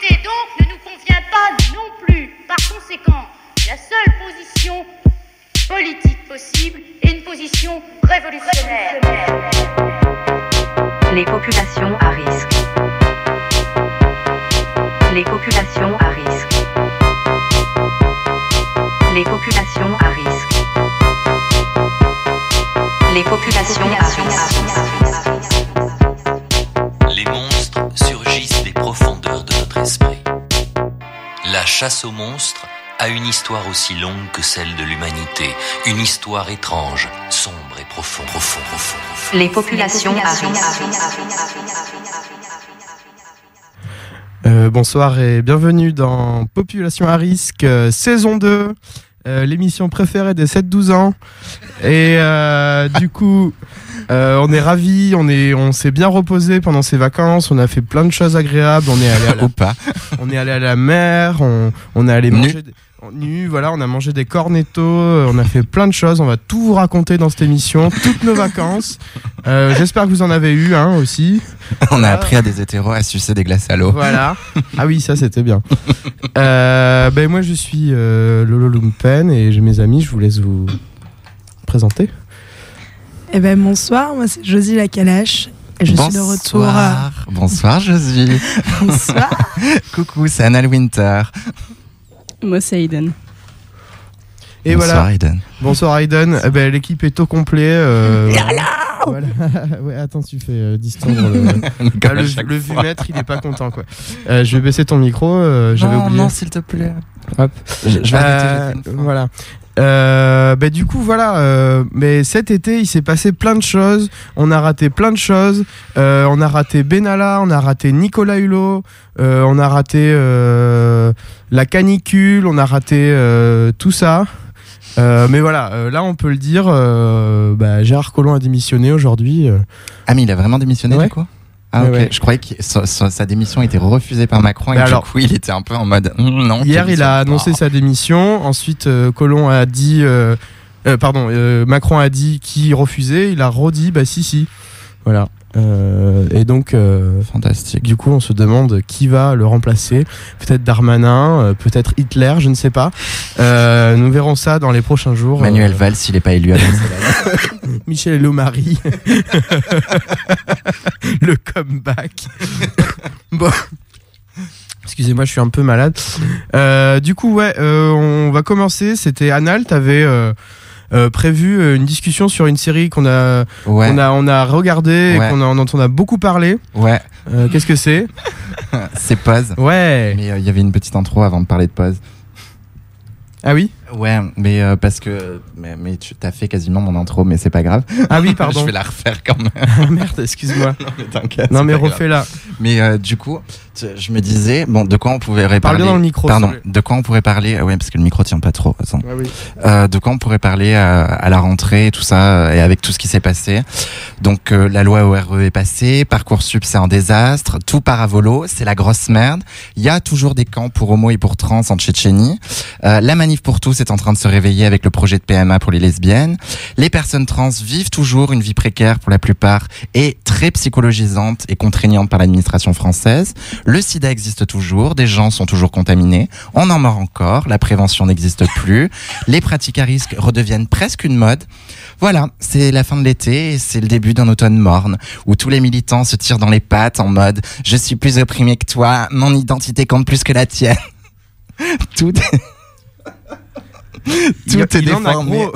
société donc ne nous convient pas non plus. Par conséquent, la seule position politique possible est une position révolutionnaire. Les populations à risque. Les populations à risque. Les populations à risque. Les populations à risque. Les monstres surgissent des profondeurs de notre esprit. La chasse aux monstres a une histoire aussi longue que celle de l'humanité. Une histoire étrange, sombre et profonde. Les populations à risque. Bonsoir et bienvenue dans Population à risque, saison 2, l'émission préférée des 7-12 ans. Et du coup, on est ravis, on s'est bien reposé pendant ces vacances, on a fait plein de choses agréables, on est allé à la mer, on est allé manger... Voilà, on a mangé des cornettos, on a fait plein de choses, on va tout vous raconter dans cette émission, toutes nos vacances. J'espère que vous en avez eu aussi. On a appris à des hétéros à sucer des glaces à l'eau. Voilà. Ah oui, ça c'était bien. Moi je suis Lolo Lumpen et j'ai mes amis, je vous laisse vous présenter. Bonsoir, moi c'est Josie Lacalache. Et je suis de retour. Bonsoir Josie. Bonsoir. Coucou, c'est Annal Winter. Moi, c'est Aiden. Et bonsoir, voilà. Aiden. Bonsoir Aiden. L'équipe est au complet. Voilà. Ouais, attends, tu fais distendre le vumètre, il est pas content quoi. Je vais baisser ton micro. J'avais oublié. Non, s'il te plaît. Hop. Je vais arrêter. Voilà. Du coup voilà, mais cet été il s'est passé plein de choses, on a raté plein de choses, on a raté Benalla, on a raté Nicolas Hulot, on a raté la canicule, on a raté tout ça, mais voilà, là on peut le dire, Gérard Collomb a démissionné aujourd'hui. Ah mais il a vraiment démissionné ouais. du coup? Ah ok, ouais. Je croyais que sa démission a été refusée par Macron et du coup il était un peu en mode non. Hier il a annoncé sa démission, ensuite Collomb a dit, Macron a dit qu'il refusait, il a redit si. Voilà. Et donc fantastique. Du coup on se demande qui va le remplacer, peut-être Darmanin, peut-être Hitler, je ne sais pas. Nous verrons ça dans les prochains jours. Manuel Valls s'il n'est pas élu à Michel Lomari. Le comeback. Bon. Excusez-moi, je suis un peu malade. Du coup, on va commencer. C'était Annal, t'avais prévu une discussion sur une série qu'on a regardée et dont on a beaucoup parlé. Ouais. Qu'est-ce que c'est? C'est Pause. Ouais. Mais il y avait une petite intro avant de parler de Pause. Ah oui? Ouais, mais parce que mais tu t'as fait quasiment mon intro, mais c'est pas grave. Ah oui, pardon. Je vais la refaire quand même. Merde, excuse-moi. Non mais t'inquiète. Non mais refais-la. Mais du coup, je me disais de quoi on pouvait parler. Parle bien dans le micro. Pardon. De quoi on pourrait parler? Ouais, parce que le micro tient pas trop. Attends. Ah oui. De quoi on pourrait parler à la rentrée et tout ça, et avec tout ce qui s'est passé. Donc la loi ORE est passée, Parcoursup c'est un désastre, tout part à volo, c'est la grosse merde. Il y a toujours des camps pour homo et pour trans en Tchétchénie. La manif pour tous est en train de se réveiller avec le projet de PMA pour les lesbiennes. Les personnes trans vivent toujours une vie précaire pour la plupart et très psychologisante et contraignante par l'administration française. Le sida existe toujours, des gens sont toujours contaminés, on en meurt encore, la prévention n'existe plus, les pratiques à risque redeviennent presque une mode. Voilà, c'est la fin de l'été et c'est le début d'un automne morne où tous les militants se tirent dans les pattes en mode « Je suis plus opprimé que toi, mon identité compte plus que la tienne ». Tout est déformé.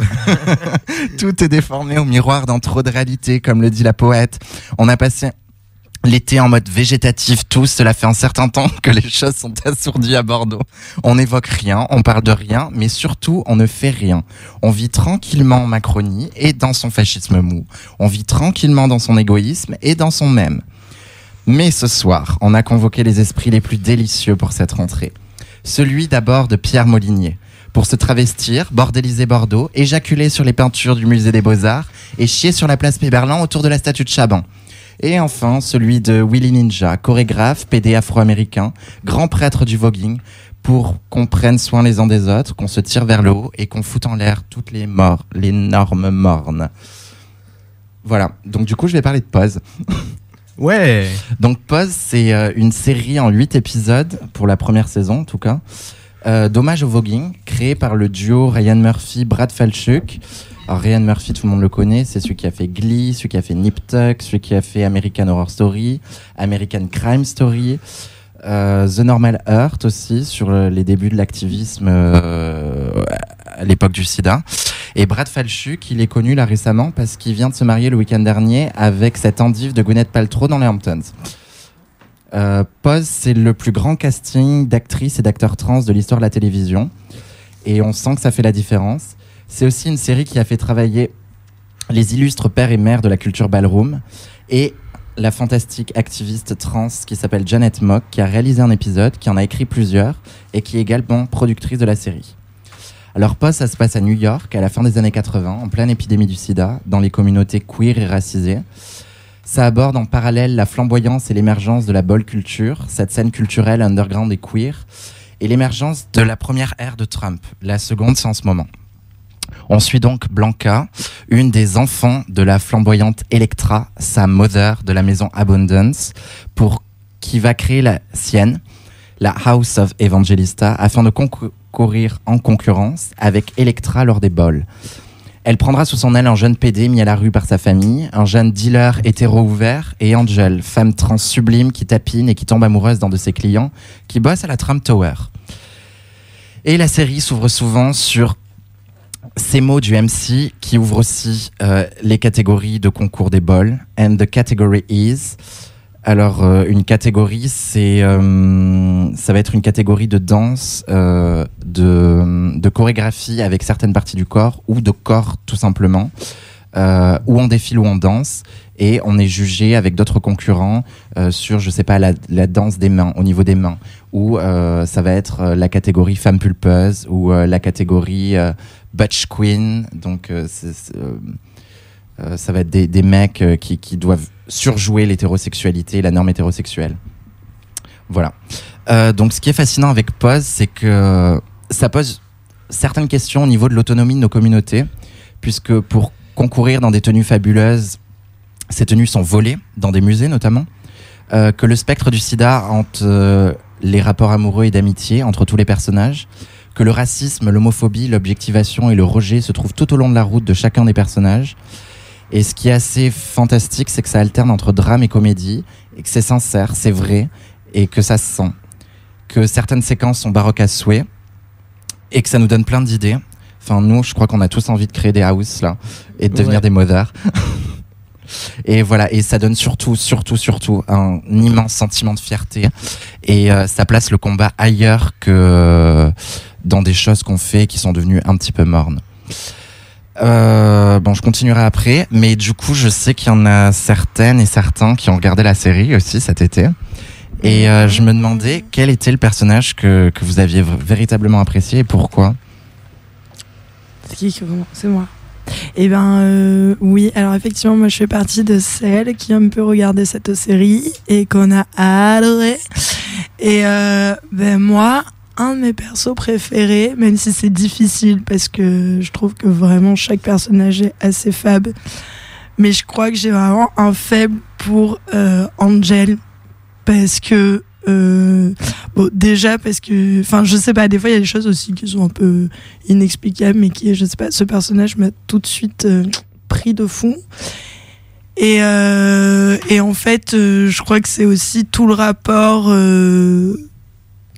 Tout est déformé au miroir dans trop de réalité, comme le dit la poète. On a passé l'été en mode végétatif tous, cela fait un certain temps que les choses sont assourdies à Bordeaux. On n'évoque rien, on parle de rien, mais surtout on ne fait rien. On vit tranquillement en Macronie et dans son fascisme mou. On vit tranquillement dans son égoïsme et dans son même. Mais ce soir, on a convoqué les esprits les plus délicieux pour cette rentrée. Celui d'abord de Pierre Molinier. Pour se travestir, bordéliser Bordeaux, éjaculer sur les peintures du musée des Beaux-Arts et chier sur la place Péberlan autour de la statue de Chaban. Et enfin, celui de Willy Ninja, chorégraphe, PD afro-américain, grand prêtre du voguing, pour qu'on prenne soin les uns des autres, qu'on se tire vers le haut et qu'on foute en l'air toutes les normes mornes. Voilà, donc du coup, je vais parler de Pause. Ouais. Donc Pause, c'est une série en 8 épisodes, pour la première saison en tout cas, d'hommage au voguing, créé par le duo Ryan Murphy-Brad Falchuk. Alors Ryan Murphy, tout le monde le connaît, c'est celui qui a fait Glee, celui qui a fait Nip Tuck, celui qui a fait American Horror Story, American Crime Story, The Normal Heart aussi, sur les débuts de l'activisme à l'époque du sida. Et Brad Falchuk, il est connu là récemment parce qu'il vient de se marier le week-end dernier avec cette endive de Gwyneth Paltrow dans les Hamptons. Pause, c'est le plus grand casting d'actrices et d'acteurs trans de l'histoire de la télévision. Et on sent que ça fait la différence. C'est aussi une série qui a fait travailler les illustres pères et mères de la culture ballroom et la fantastique activiste trans qui s'appelle Janet Mock, qui a réalisé un épisode, qui en a écrit plusieurs et qui est également productrice de la série. Alors Pause, ça se passe à New York à la fin des années 80, en pleine épidémie du sida, dans les communautés queer et racisées. Ça aborde en parallèle la flamboyance et l'émergence de la ball culture, cette scène culturelle underground et queer, et l'émergence de la première ère de Trump. La seconde, c'est en ce moment. On suit donc Blanca, une des enfants de la flamboyante Electra, sa mother de la maison Abundance, qui va créer la sienne, la House of Evangelista, afin de concourir en concurrence avec Electra lors des balls. Elle prendra sous son aile un jeune PD mis à la rue par sa famille, un jeune dealer hétéro ouvert, et Angel, femme trans sublime qui tapine et qui tombe amoureuse d'un de ses clients, qui bosse à la Trump Tower. Et la série s'ouvre souvent sur ces mots du MC qui ouvrent aussi les catégories de concours des balls. And the category is... Alors, une catégorie, ça va être une catégorie de danse, de chorégraphie avec certaines parties du corps, ou de corps tout simplement, où on défile ou on danse, et on est jugé avec d'autres concurrents sur, je sais pas, la danse des mains, au niveau des mains, ou ça va être la catégorie femme pulpeuse, ou la catégorie butch queen, donc ça va être des mecs qui doivent surjouer l'hétérosexualité, la norme hétérosexuelle. Voilà. Donc ce qui est fascinant avec Pause, c'est que ça pose certaines questions au niveau de l'autonomie de nos communautés, puisque pour concourir dans des tenues fabuleuses, ces tenues sont volées, dans des musées notamment, que le spectre du sida hante les rapports amoureux et d'amitié entre tous les personnages, que le racisme, l'homophobie, l'objectivation et le rejet se trouvent tout au long de la route de chacun des personnages. Et ce qui est assez fantastique, c'est que ça alterne entre drame et comédie, et que c'est sincère, c'est vrai, et que ça se sent. Que certaines séquences sont baroques à souhait, et que ça nous donne plein d'idées. Enfin, nous, je crois qu'on a tous envie de créer des houses, là, et de devenir des mothers. Et voilà, et ça donne surtout un immense sentiment de fierté. Et ça place le combat ailleurs que dans des choses qu'on fait qui sont devenues un petit peu mornes. Bon, je continuerai après, mais du coup, je sais qu'il y en a certaines et certains qui ont regardé la série aussi cet été. Et je me demandais quel était le personnage que vous aviez véritablement apprécié et pourquoi. C'est moi. Eh ben, oui. Alors effectivement, moi, je fais partie de celles qui ont un peu regardé cette série et qu'on a adoré. Et moi, un de mes persos préférés, même si c'est difficile parce que je trouve que vraiment chaque personnage est assez fab, mais je crois que j'ai vraiment un faible pour Angel, parce que bon, déjà parce que, enfin, je sais pas, des fois il y a des choses aussi qui sont un peu inexplicables, mais qui, je sais pas, ce personnage m'a tout de suite pris de fou. Et en fait, je crois que c'est aussi tout le rapport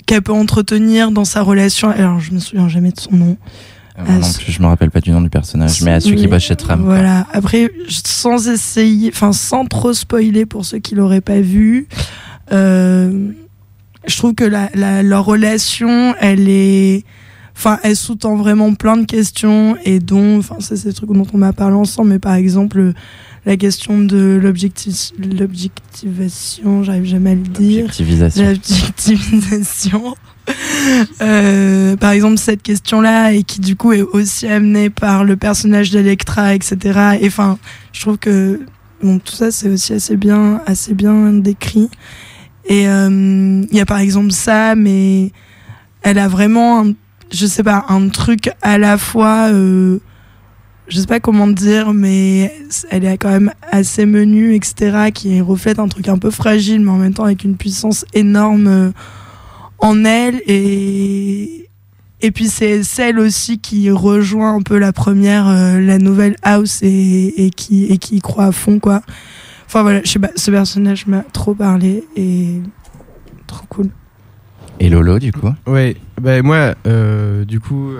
qu'elle peut entretenir dans sa relation. Alors, je me souviens jamais de son nom. Non plus, je me rappelle pas du nom du personnage, mais à celui qui bosse chez Trump. Voilà. Quoi. Après, sans trop spoiler pour ceux qui l'auraient pas vu, je trouve que leur relation, elle sous-tend vraiment plein de questions, et dont, ça c'est des trucs dont on m'a parlé ensemble, mais par exemple, la question de l'objectivation, j'arrive jamais à le dire. L'objectivisation. Par exemple, cette question-là, et qui du coup est aussi amenée par le personnage d'Electra, etc. Et enfin, je trouve que tout ça c'est aussi assez bien décrit. Et il y a par exemple ça, mais elle a vraiment un truc à la fois je sais pas comment dire, mais elle est quand même assez menue, etc., qui reflète un truc un peu fragile, mais en même temps avec une puissance énorme en elle. Et puis c'est celle aussi qui rejoint un peu la première, la nouvelle House, et qui y croit à fond, quoi. Enfin voilà, je sais pas, ce personnage m'a trop parlé et trop cool. Et Lolo, du coup? Ouais, bah moi, du coup,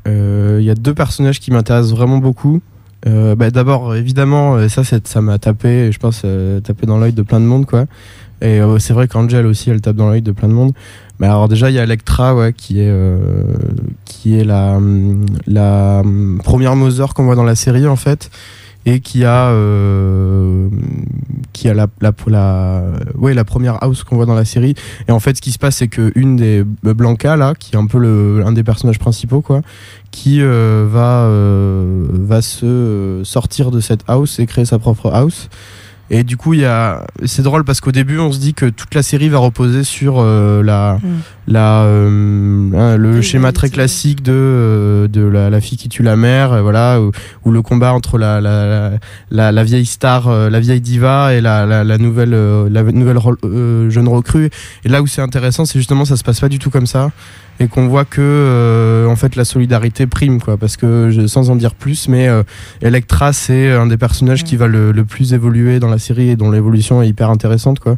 y a 2 personnages qui m'intéressent vraiment beaucoup. D'abord, évidemment, ça m'a tapé, je pense, tapé dans l'œil de plein de monde, quoi. Et c'est vrai qu'Angel aussi, elle tape dans l'œil de plein de monde. Mais alors déjà, il y a Elektra, ouais, qui est la première Mother qu'on voit dans la série, en fait, et qui a la première House qu'on voit dans la série. Et en fait, ce qui se passe, c'est que une des Blanca, là, qui est un peu un des personnages principaux, quoi, qui va se sortir de cette House et créer sa propre House. Et du coup, c'est drôle parce qu'au début, on se dit que toute la série va reposer sur le schéma très classique de la fille qui tue la mère, voilà, ou le combat entre la vieille star, la vieille diva et la nouvelle jeune recrue. Et là où c'est intéressant, c'est justement ça se passe pas du tout comme ça. Et qu'on voit que en fait la solidarité prime, quoi, parce que sans en dire plus, mais Elektra, c'est un des personnages qui va le plus évoluer dans la série et dont l'évolution est hyper intéressante, quoi,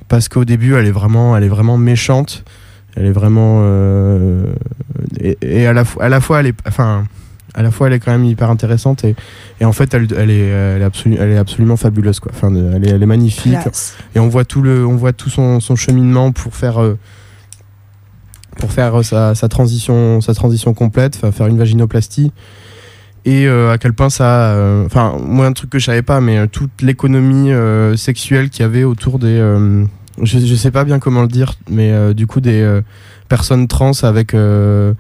parce qu'au début elle est vraiment méchante, elle est vraiment et à la fois elle est quand même hyper intéressante, et en fait elle est absolument fabuleuse, quoi. Enfin, elle est magnifique. Classe. Et on voit tout son cheminement pour faire sa transition complète, faire une vaginoplastie, et à quel point moi, un truc que je savais pas, mais toute l'économie sexuelle qu'il y avait autour des je sais pas bien comment le dire, mais du coup des personnes trans avec un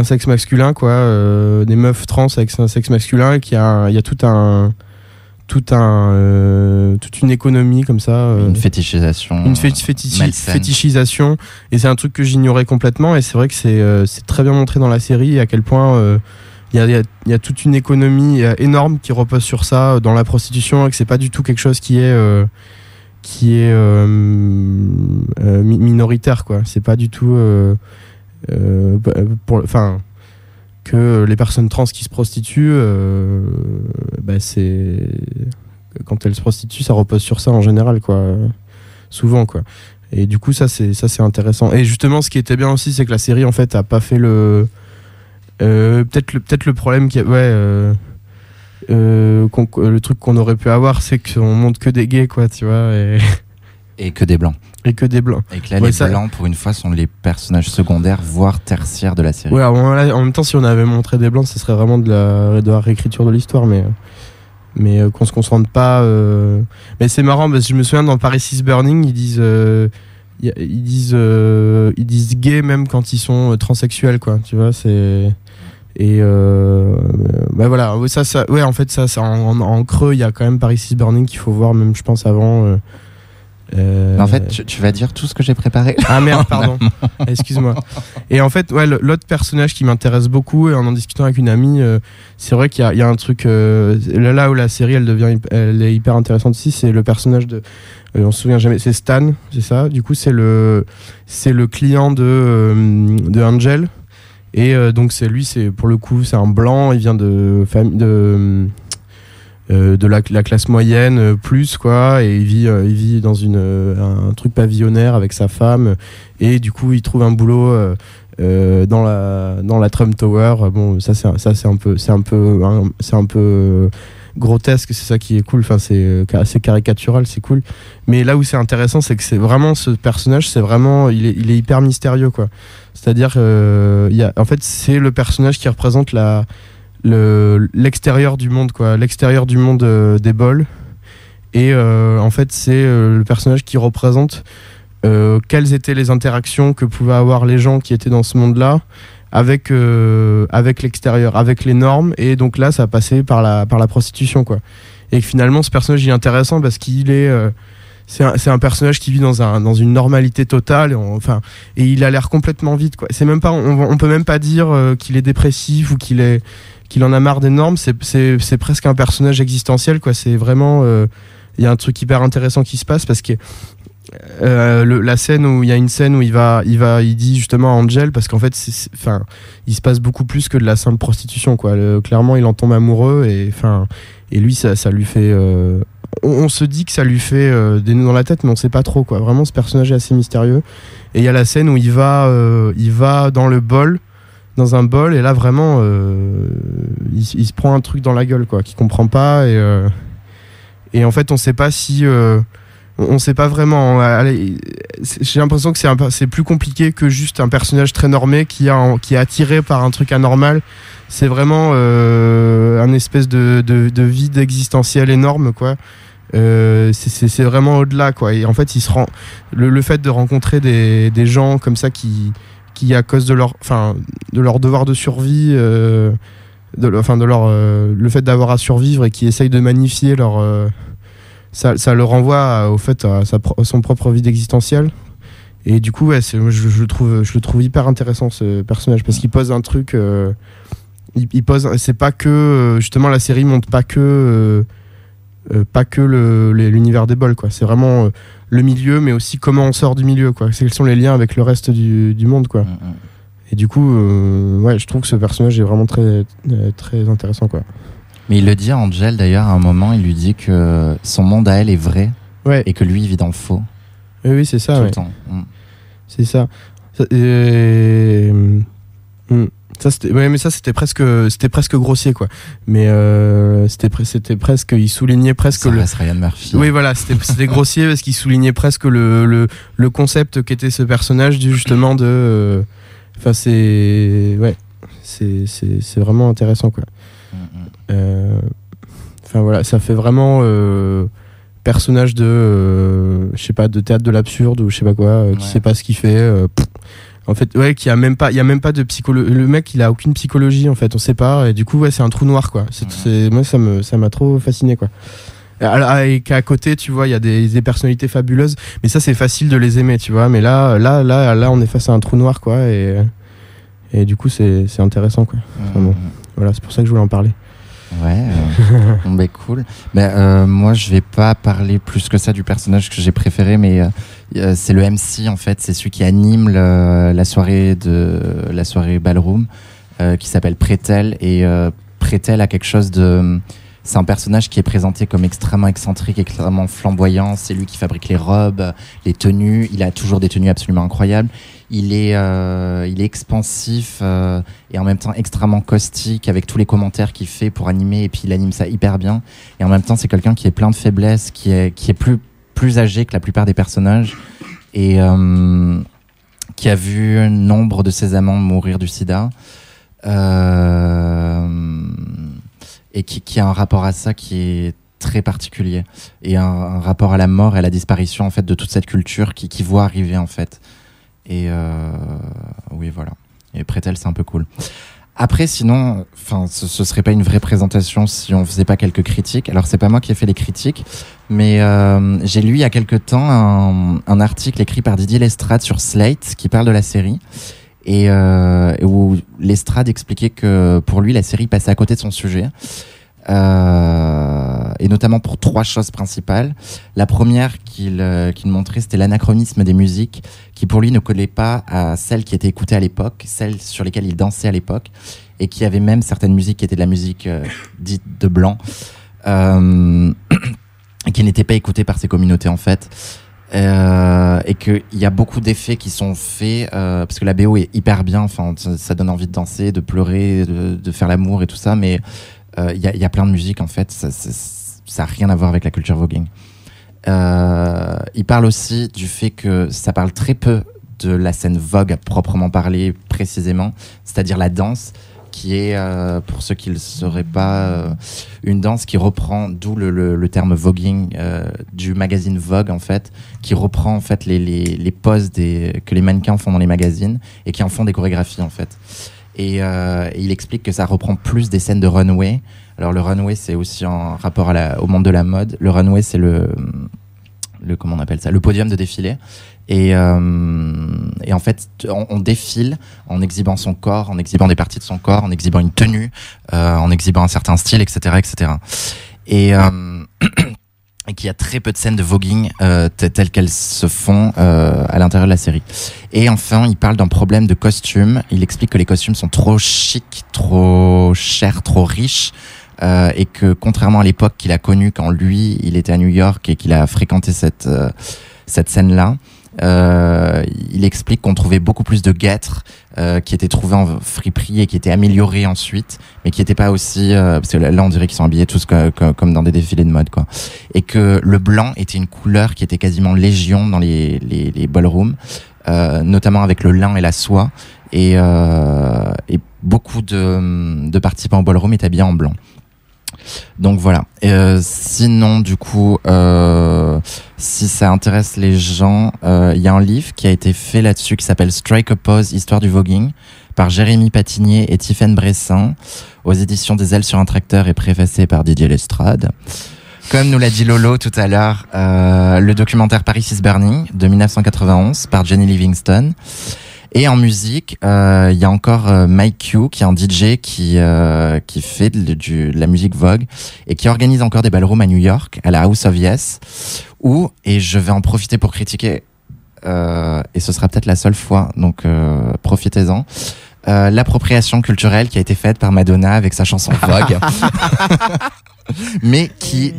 sexe masculin, quoi, des meufs trans avec un sexe masculin, et il y a toute une économie comme ça, une fétichisation, fétichisation, et c'est un truc que j'ignorais complètement, et c'est vrai que c'est très bien montré dans la série, et à quel point il y a toute une économie énorme qui repose sur ça dans la prostitution, et que c'est pas du tout quelque chose qui est minoritaire, quoi. C'est pas du tout que les personnes trans qui se prostituent, c'est quand elles se prostituent, ça repose sur ça en général, quoi, souvent, quoi. Et du coup, ça c'est intéressant. Et justement, ce qui était bien aussi, c'est que la série, en fait, a pas fait peut-être le problème le truc qu'on aurait pu avoir, c'est qu'on montre que des gays, quoi, tu vois, et que des blancs. Et que des blancs. Et que là, les blancs, pour une fois, sont les personnages secondaires, voire tertiaires de la série. Ouais, en même temps, si on avait montré des blancs, ce serait vraiment de la réécriture de l'histoire, mais qu'on se concentre pas. Mais c'est marrant, parce que je me souviens, dans Paris is Burning, ils disent gay même quand ils sont transsexuels, quoi, tu vois, c'est. Et voilà, ouais, en fait, ça en creux, il y a quand même Paris is Burning qu'il faut voir, même, je pense, avant. En fait, tu vas dire tout ce que j'ai préparé. Ah merde, pardon. Excuse-moi. Et en fait, ouais, l'autre personnage qui m'intéresse beaucoup, et en discutant avec une amie, c'est vrai qu'il y a un truc là où la série elle est hyper intéressante aussi, c'est le personnage de on se souvient jamais, c'est Stan, c'est ça. Du coup, c'est le client de Angel, et donc c'est pour le coup, c'est un blanc, il vient de la classe moyenne plus, quoi, et il vit dans un truc pavillonnaire avec sa femme, et du coup il trouve un boulot dans la Trump Tower. Bon, ça c'est un peu grotesque, c'est ça qui est cool, enfin c'est assez caricatural, c'est cool, mais là où c'est intéressant, c'est que c'est vraiment ce personnage, c'est vraiment il est hyper mystérieux, quoi. C'est-à-dire en fait c'est le personnage qui représente l'extérieur du monde, quoi, l'extérieur du monde des bols, et en fait c'est le personnage qui représente quelles étaient les interactions que pouvaient avoir les gens qui étaient dans ce monde-là avec l'extérieur, avec les normes, et donc là ça passait par la prostitution, quoi. Et finalement ce personnage il est intéressant parce qu'il est c'est un personnage qui vit dans une normalité totale, et il a l'air complètement vide, quoi. C'est même pas, on peut même pas dire qu'il est dépressif ou qu'il en a marre des normes. C'est presque un personnage existentiel, quoi. C'est vraiment, il y a un truc hyper intéressant qui se passe parce que la scène où il y a une scène où il dit justement à Angel, parce qu'en fait il se passe beaucoup plus que de la simple prostitution, quoi. Clairement il en tombe amoureux et lui ça lui fait on se dit que ça lui fait des nœuds dans la tête, mais on sait pas trop, quoi. Vraiment, ce personnage est assez mystérieux. Et il y a la scène où il va dans un bol, et là vraiment il se prend un truc dans la gueule, quoi, qu'il comprend pas, et en fait on sait pas si on sait pas vraiment. J'ai l'impression que c'est plus compliqué que juste un personnage très normé qui est attiré par un truc anormal. C'est vraiment un espèce de vide existentiel énorme, quoi. C'est vraiment au-delà, quoi. Et en fait, le fait de rencontrer des gens comme ça qui à cause de leur devoir de survie, le fait d'avoir à survivre et qui essayent de magnifier ça le renvoie au fait à son propre vide existentiel. Et du coup, ouais, je le trouve hyper intéressant, ce personnage, parce qu'il pose un truc. C'est pas que justement, la série montre pas que l'univers des bols, quoi. C'est vraiment le milieu, mais aussi comment on sort du milieu, quoi. Quels sont les liens avec le reste du monde, quoi. Et du coup, ouais, je trouve que ce personnage est vraiment très très intéressant, quoi. Mais il le dit à Angel, d'ailleurs, à un moment, il lui dit que son monde à elle est vrai, ouais, et que lui il vit dans le faux. Oui, c'est ça. Tout ouais. le temps. C'est ça. Ça c'était presque grossier, quoi. Mais c'était presque, il soulignait presque ça reste Ryan Murphy. Oui, voilà, c'était grossier parce qu'il soulignait presque le concept qu'était ce personnage, justement de c'est vraiment intéressant, quoi. Voilà, ça fait vraiment personnage de je sais pas, de théâtre de l'absurde ou je sais pas quoi, qui sait pas ce qu'il fait, en fait, ouais, il y a même pas de psychologie. Le mec, il a aucune psychologie, en fait, on sait pas, et du coup, ouais, c'est un trou noir, quoi. Moi, ça m'a trop fasciné, quoi. Et qu'à côté, tu vois, il y a des personnalités fabuleuses, mais ça, c'est facile de les aimer, tu vois. Mais là, on est face à un trou noir, quoi, et du coup, c'est intéressant, quoi. Enfin, bon, voilà, c'est pour ça que je voulais en parler. Ouais, bah cool. Moi, je vais pas parler plus que ça du personnage que j'ai préféré, mais c'est le MC, en fait. C'est celui qui anime la soirée Ballroom, qui s'appelle Pretel. Et Pretel a quelque chose de... C'est un personnage qui est présenté comme extrêmement excentrique, extrêmement flamboyant. C'est lui qui fabrique les robes, les tenues. Il a toujours des tenues absolument incroyables. Il est expansif et en même temps extrêmement caustique avec tous les commentaires qu'il fait pour animer, et puis il anime ça hyper bien. Et en même temps, c'est quelqu'un qui est plein de faiblesses, qui est plus âgé que la plupart des personnages, et qui a vu nombre de ses amants mourir du sida. Et qui a un rapport à ça qui est très particulier, et un rapport à la mort et à la disparition, en fait, de toute cette culture qui voit arriver, en fait. Et oui, voilà. Et Pretel, c'est un peu cool. Après, sinon, ce serait pas une vraie présentation si on faisait pas quelques critiques. Alors, c'est pas moi qui ai fait les critiques, mais j'ai lu il y a quelque temps un article écrit par Didier Lestrade sur Slate qui parle de la série. Et où Lestrade expliquait que pour lui la série passait à côté de son sujet, et notamment pour 3 choses principales. La première qu'il montrait, c'était l'anachronisme des musiques, qui pour lui ne collait pas à celles qui étaient écoutées à l'époque, celles sur lesquelles il dansait à l'époque, et qui avait même certaines musiques qui étaient de la musique dite de blanc, qui n'étaient pas écoutées par ces communautés, en fait. Et qu'il y a beaucoup d'effets qui sont faits parce que la BO est hyper bien, enfin ça donne envie de danser, de pleurer, de faire l'amour et tout ça, mais il y a plein de musique, en fait, ça a rien à voir avec la culture voguing. Il parle aussi du fait que ça parle très peu de la scène Vogue à proprement parler, précisément, c'est-à-dire la danse, qui est, pour ceux qui ne le sauraient pas, une danse qui reprend, d'où le terme voguing, du magazine Vogue, en fait, qui reprend, en fait, les poses que les mannequins font dans les magazines, et qui en font des chorégraphies, en fait. Et il explique que ça reprend plus des scènes de runway. Alors le runway, c'est aussi en rapport au monde de la mode. Le runway, c'est comment on appelle ça, le podium de défilé. Et en fait, on défile en exhibant son corps, en exhibant des parties de son corps, en exhibant une tenue, en exhibant un certain style, etc., etc. Et qu'il y a très peu de scènes de voguing telles qu'elles se font à l'intérieur de la série. Et enfin, il parle d'un problème de costumes. Il explique que les costumes sont trop chics, trop chers, trop riches. Et que contrairement à l'époque qu'il a connue quand lui, il était à New York et qu'il a fréquenté cette scène-là, il explique qu'on trouvait beaucoup plus de guêtres qui étaient trouvés en friperie et qui étaient améliorés ensuite, mais qui n'étaient pas aussi parce que là on dirait qu'ils sont habillés tous comme dans des défilés de mode, quoi. Et que le blanc était une couleur qui était quasiment légion dans les ballrooms, notamment avec le lin et la soie, et beaucoup de participants au ballroom étaient habillés en blanc. Donc voilà. Sinon, du coup, si ça intéresse les gens, il y a un livre qui a été fait là-dessus qui s'appelle Strike a Pose, Histoire du voguing, par Jérémy Patinier et Tiffaine Bressin, aux éditions des Ailes sur un tracteur et préfacé par Didier Lestrade. Comme nous l'a dit Lolo tout à l'heure, le documentaire Paris is Burning de 1991 par Jenny Livingston. Et en musique, il y a encore Mike Q, qui est un DJ qui fait de la musique Vogue et qui organise encore des ballrooms à New York, à la House of Yes, où, et je vais en profiter pour critiquer, et ce sera peut-être la seule fois, donc profitez-en, l'appropriation culturelle qui a été faite par Madonna avec sa chanson Vogue. Mais qui,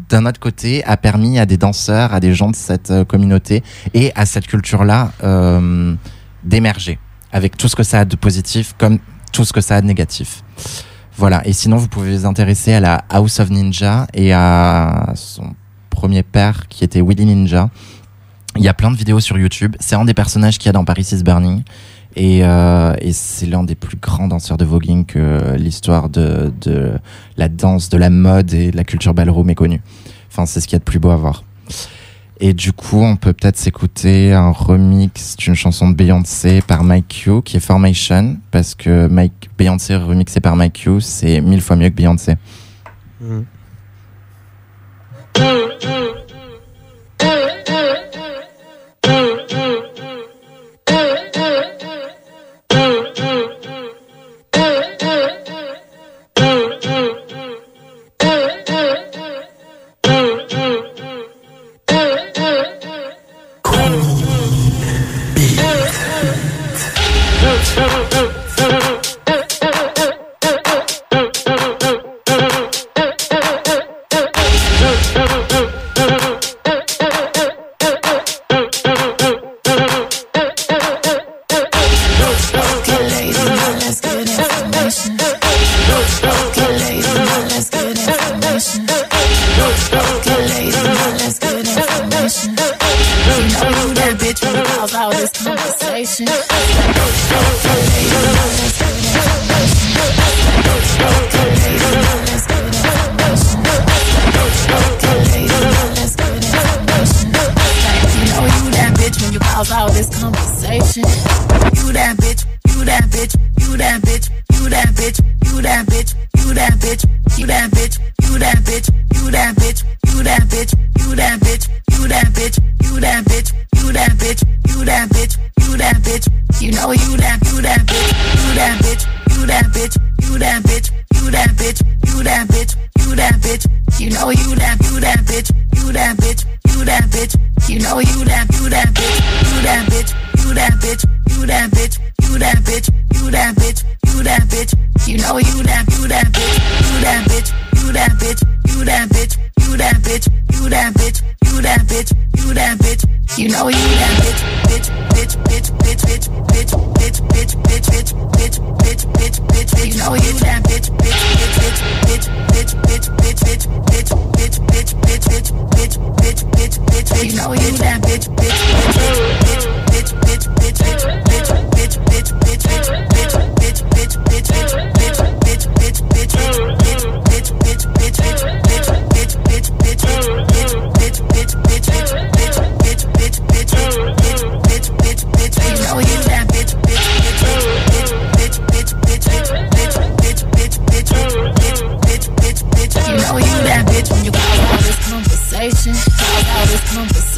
d'un autre côté, a permis à des danseurs, à des gens de cette communauté et à cette culture-là d'émerger, avec tout ce que ça a de positif comme tout ce que ça a de négatif. Voilà. Et sinon, vous pouvez vous intéresser à la House of Ninja et à son premier père qui était Willy Ninja. Il y a plein de vidéos sur YouTube. C'est un des personnages qu'il y a dans Paris is Burning. Et c'est l'un des plus grands danseurs de voguing que l'histoire de la danse, de la mode et de la culture ballroom est connue. Enfin, c'est ce qu'il y a de plus beau à voir. Et du coup, on peut peut-être s'écouter un remix d'une chanson de Beyoncé par Mike Q, qui est Formation, parce que Beyoncé remixé par Mike Q, c'est 1000 fois mieux que Beyoncé.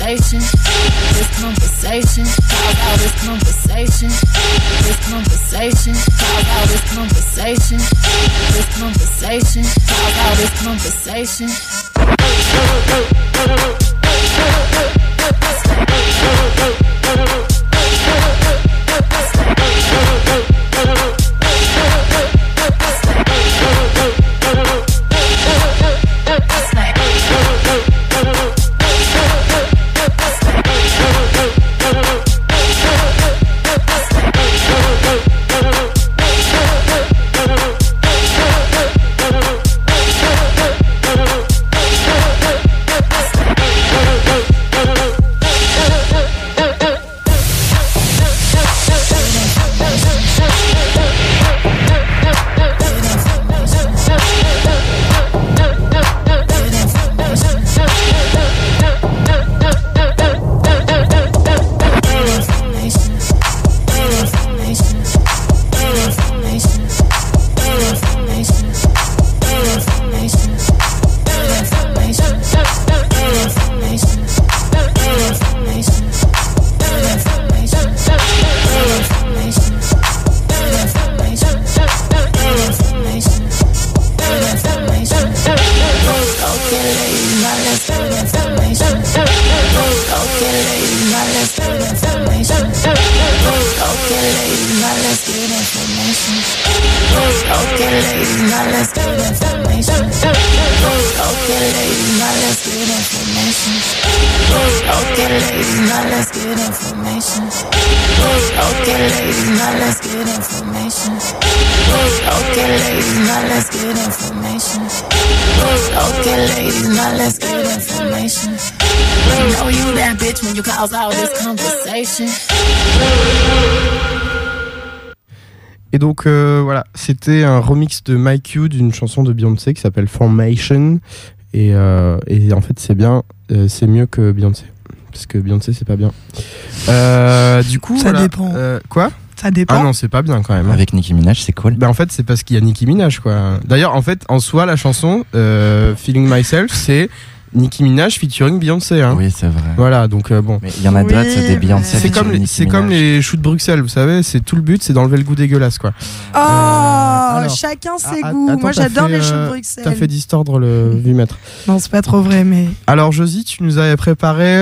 conversation. This conversation. How about this conversation? This conversation. How about this conversation? This conversation. How about this conversation? Et donc voilà, c'était un remix de Mike Q d'une chanson de Beyoncé qui s'appelle Formation. Et en fait c'est bien, c'est mieux que Beyoncé. Parce que Beyoncé c'est pas bien. Du coup, ça voilà. dépend. Quoi ? Ça dépend. Ah non, c'est pas bien quand même. Avec Nicki Minaj, c'est cool. Ben en fait, c'est parce qu'il y a Nicki Minaj quoi. D'ailleurs, en fait, en soi, la chanson Feeling Myself, c'est Nicki Minaj featuring Beyoncé. Hein. Oui, c'est vrai. Voilà, donc bon. Mais il y en a d'autres, des Beyoncé. C'est comme les choux de Bruxelles, vous savez. C'est tout le but, c'est d'enlever le goût dégueulasse quoi. Oh, alors, chacun ses goûts. Attends, moi, j'adore les choux de Bruxelles. T'as fait distordre le vumètre. Non, c'est pas trop vrai, mais. Alors, Josie, tu nous avais préparé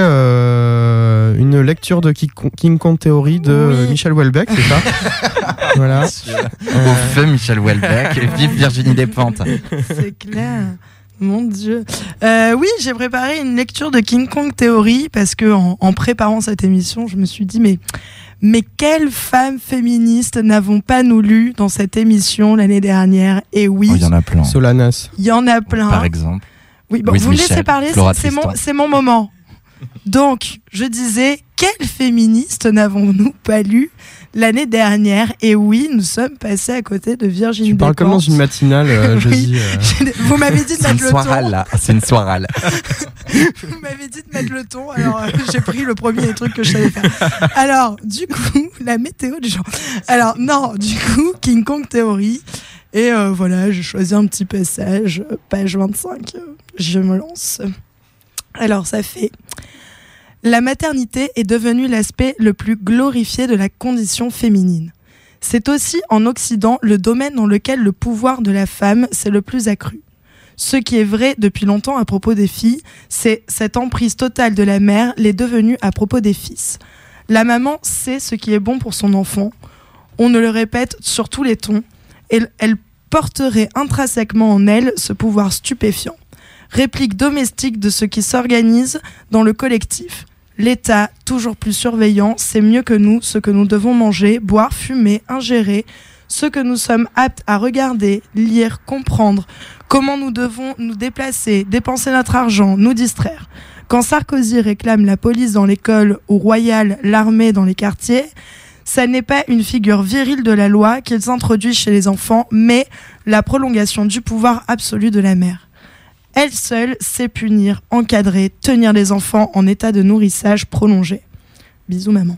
une lecture de King Kong Theory de Michel Houellebecq, c'est ça? Voilà. Au feu, Michel Houellebecq et vive Virginie Despentes. C'est clair. Mon Dieu. Oui, j'ai préparé une lecture de King Kong Theory parce que en préparant cette émission, je me suis dit mais quelles femmes féministes n'avons pas nous lu dans cette émission l'année dernière? Et oui, il y en a plein. Solanas. Il y en a plein. Par exemple. Oui, bon, vous me laissez parler, c'est mon moment. Donc, je disais, quelles féministes n'avons-nous pas lu l'année dernière? Et oui, nous sommes passés à côté de Virginie Despentes. Tu parles comme dans une matinale, Josie. Vous m'avez dit de mettre le ton. C'est une soirale. Vous m'avez dit de mettre le ton, alors j'ai pris le premier truc que je savais faire. Alors, du coup, la météo du jour. Alors, non, du coup, King Kong Theory. Et voilà, j'ai choisi un petit passage, page 25. Je me lance. Alors, ça fait... La maternité est devenue l'aspect le plus glorifié de la condition féminine. C'est aussi, en Occident, le domaine dans lequel le pouvoir de la femme s'est le plus accru. Ce qui est vrai depuis longtemps à propos des filles, c'est cette emprise totale de la mère l'est devenue à propos des fils. La maman sait ce qui est bon pour son enfant. On ne le répète sur tous les tons. Et elle porterait intrinsèquement en elle ce pouvoir stupéfiant. Réplique domestique de ce qui s'organise dans le collectif. L'État, toujours plus surveillant, sait mieux que nous ce que nous devons manger, boire, fumer, ingérer, ce que nous sommes aptes à regarder, lire, comprendre, comment nous devons nous déplacer, dépenser notre argent, nous distraire. Quand Sarkozy réclame la police dans l'école ou Royal l'armée dans les quartiers, ça n'est pas une figure virile de la loi qu'ils introduisent chez les enfants, mais la prolongation du pouvoir absolu de la mère. Elle seule sait punir, encadrer, tenir les enfants en état de nourrissage prolongé. Bisous maman.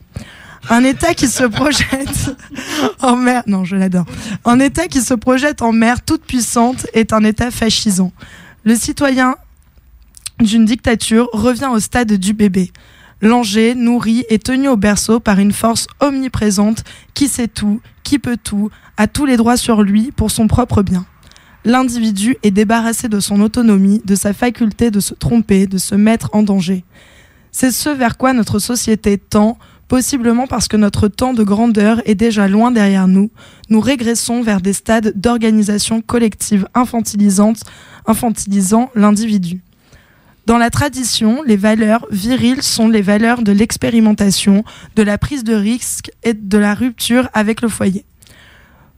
Un État qui se projette en mère... Non, je l'adore. Un État qui se projette en mère toute puissante est un État fascisant. Le citoyen d'une dictature revient au stade du bébé. Langé, nourri et tenu au berceau par une force omniprésente qui sait tout, qui peut tout, a tous les droits sur lui pour son propre bien. L'individu est débarrassé de son autonomie, de sa faculté de se tromper, de se mettre en danger. C'est ce vers quoi notre société tend, possiblement parce que notre temps de grandeur est déjà loin derrière nous. Nous régressons vers des stades d'organisation collective infantilisant l'individu. Dans la tradition, les valeurs viriles sont les valeurs de l'expérimentation, de la prise de risque et de la rupture avec le foyer.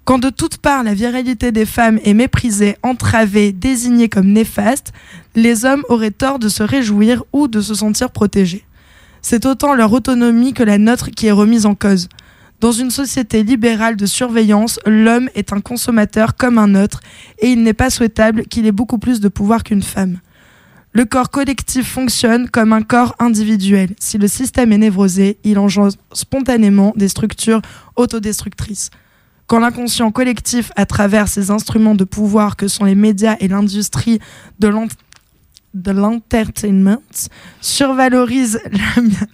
Quand de toutes parts la virilité des femmes est méprisée, entravée, désignée comme néfaste, les hommes auraient tort de se réjouir ou de se sentir protégés. C'est autant leur autonomie que la nôtre qui est remise en cause. Dans une société libérale de surveillance, l'homme est un consommateur comme un autre et il n'est pas souhaitable qu'il ait beaucoup plus de pouvoir qu'une femme. Le corps collectif fonctionne comme un corps individuel. Si le système est névrosé, il engendre spontanément des structures autodestructrices. Quand l'inconscient collectif, à travers ces instruments de pouvoir que sont les médias et l'industrie de l'entertainment, survalorise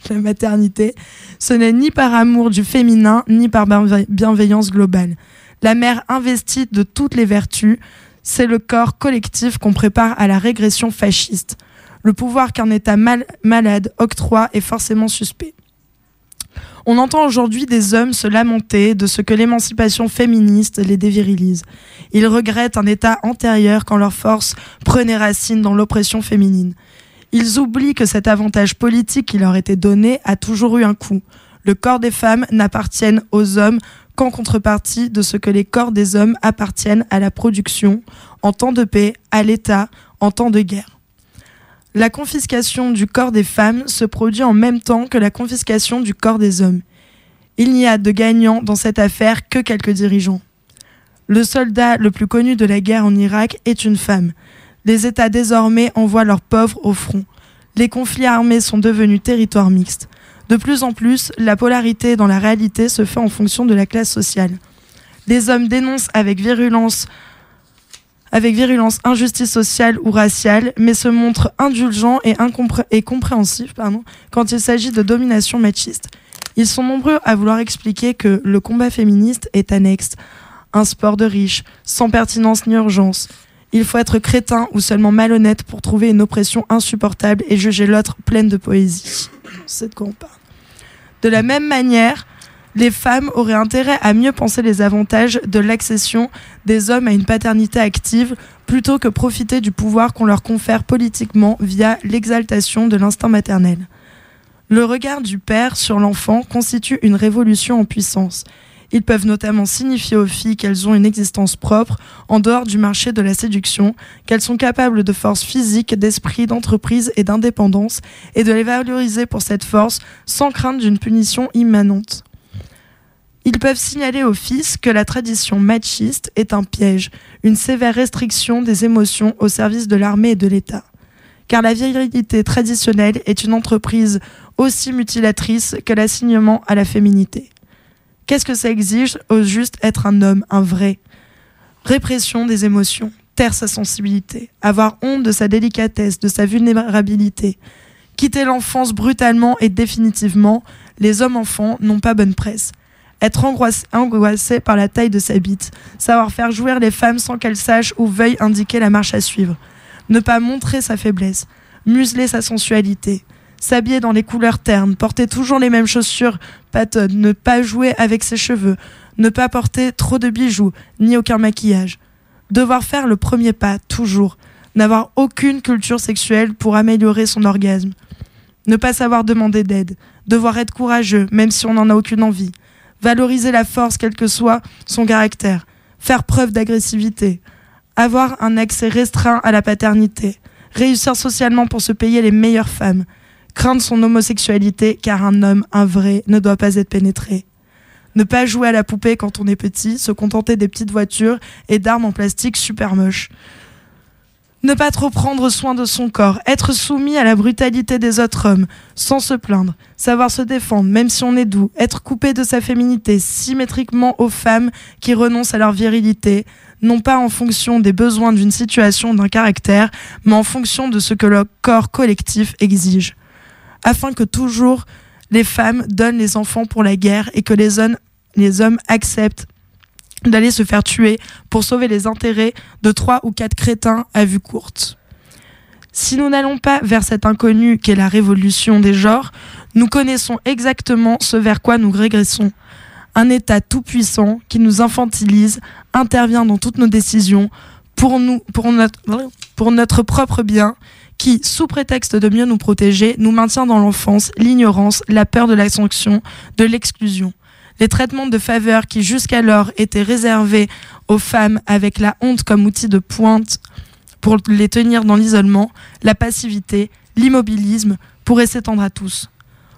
la maternité, ce n'est ni par amour du féminin, ni par bienveillance globale. La mère investie de toutes les vertus, c'est le corps collectif qu'on prépare à la régression fasciste. Le pouvoir qu'un État malade octroie est forcément suspect. On entend aujourd'hui des hommes se lamenter de ce que l'émancipation féministe les dévirilise. Ils regrettent un état antérieur quand leur force prenait racine dans l'oppression féminine. Ils oublient que cet avantage politique qui leur était donné a toujours eu un coût. Le corps des femmes n'appartient aux hommes qu'en contrepartie de ce que les corps des hommes appartiennent à la production, en temps de paix, à l'État, en temps de guerre. La confiscation du corps des femmes se produit en même temps que la confiscation du corps des hommes. Il n'y a de gagnant dans cette affaire que quelques dirigeants. Le soldat le plus connu de la guerre en Irak est une femme. Les États désormais envoient leurs pauvres au front. Les conflits armés sont devenus territoires mixtes. De plus en plus, la polarité dans la réalité se fait en fonction de la classe sociale. Les hommes dénoncent avec virulence injustice sociale ou raciale, mais se montrent indulgents et compréhensifs quand il s'agit de domination machiste. Ils sont nombreux à vouloir expliquer que le combat féministe est annexe, un sport de riches, sans pertinence ni urgence. Il faut être crétin ou seulement malhonnête pour trouver une oppression insupportable et juger l'autre pleine de poésie. C'est de quoi on parle. De la même manière, les femmes auraient intérêt à mieux penser les avantages de l'accession des hommes à une paternité active plutôt que profiter du pouvoir qu'on leur confère politiquement via l'exaltation de l'instinct maternel. Le regard du père sur l'enfant constitue une révolution en puissance. Ils peuvent notamment signifier aux filles qu'elles ont une existence propre, en dehors du marché de la séduction, qu'elles sont capables de force physique, d'esprit, d'entreprise et d'indépendance, et de les valoriser pour cette force sans crainte d'une punition immanente. Ils peuvent signaler aux fils que la tradition machiste est un piège, une sévère restriction des émotions au service de l'armée et de l'État. Car la virilité traditionnelle est une entreprise aussi mutilatrice que l'assignement à la féminité. Qu'est-ce que ça exige au juste être un homme, un vrai ? Répression des émotions, taire sa sensibilité, avoir honte de sa délicatesse, de sa vulnérabilité. Quitter l'enfance brutalement et définitivement, les hommes-enfants n'ont pas bonne presse. Être angoissé par la taille de sa bite, savoir faire jouir les femmes sans qu'elles sachent ou veuillent indiquer la marche à suivre. Ne pas montrer sa faiblesse, museler sa sensualité. S'habiller dans les couleurs ternes, porter toujours les mêmes chaussures patonnes, ne pas jouer avec ses cheveux, ne pas porter trop de bijoux, ni aucun maquillage. Devoir faire le premier pas, toujours. N'avoir aucune culture sexuelle pour améliorer son orgasme. Ne pas savoir demander d'aide. Devoir être courageux, même si on n'en a aucune envie. Valoriser la force, quel que soit son caractère. Faire preuve d'agressivité. Avoir un accès restreint à la paternité. Réussir socialement pour se payer les meilleures femmes. Craindre son homosexualité, car un homme, un vrai, ne doit pas être pénétré. Ne pas jouer à la poupée quand on est petit, se contenter des petites voitures et d'armes en plastique super moches. Ne pas trop prendre soin de son corps, être soumis à la brutalité des autres hommes, sans se plaindre, savoir se défendre, même si on est doux, être coupé de sa féminité symétriquement aux femmes qui renoncent à leur virilité, non pas en fonction des besoins d'une situation, d'un caractère, mais en fonction de ce que le corps collectif exige. afin que toujours les femmes donnent les enfants pour la guerre et que les hommes acceptent d'aller se faire tuer pour sauver les intérêts de 3 ou 4 crétins à vue courte. Si nous n'allons pas vers cet inconnu qu'est la révolution des genres, nous connaissons exactement ce vers quoi nous régressons. Un État tout-puissant qui nous infantilise, intervient dans toutes nos décisions pour notre propre bien, qui, sous prétexte de mieux nous protéger, nous maintient dans l'enfance, l'ignorance, la peur de la sanction, de l'exclusion. Les traitements de faveur qui jusqu'alors étaient réservés aux femmes avec la honte comme outil de pointe pour les tenir dans l'isolement, la passivité, l'immobilisme pourraient s'étendre à tous.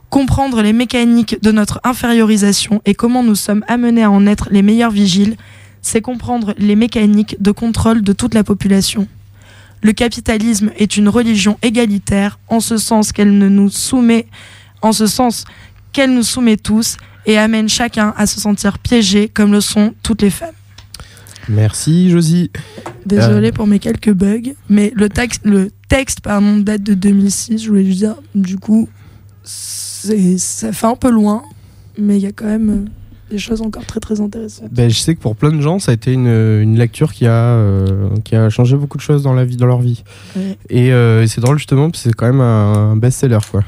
Comprendre les mécaniques de notre infériorisation et comment nous sommes amenés à en être les meilleurs vigiles, c'est comprendre les mécaniques de contrôle de toute la population. Le capitalisme est une religion égalitaire en ce sens qu'elle nous soumet tous et amène chacun à se sentir piégé comme le sont toutes les femmes. Merci Josie. Désolée pour mes quelques bugs, mais le texte date de 2006, je voulais juste dire, du coup, ça fait un peu loin, mais il y a quand même des choses encore très très intéressantes. Ben, je sais que pour plein de gens, ça a été une lecture qui a changé beaucoup de choses dans leur vie. Ouais. Et c'est drôle justement, parce que c'est quand même un best-seller, quoi.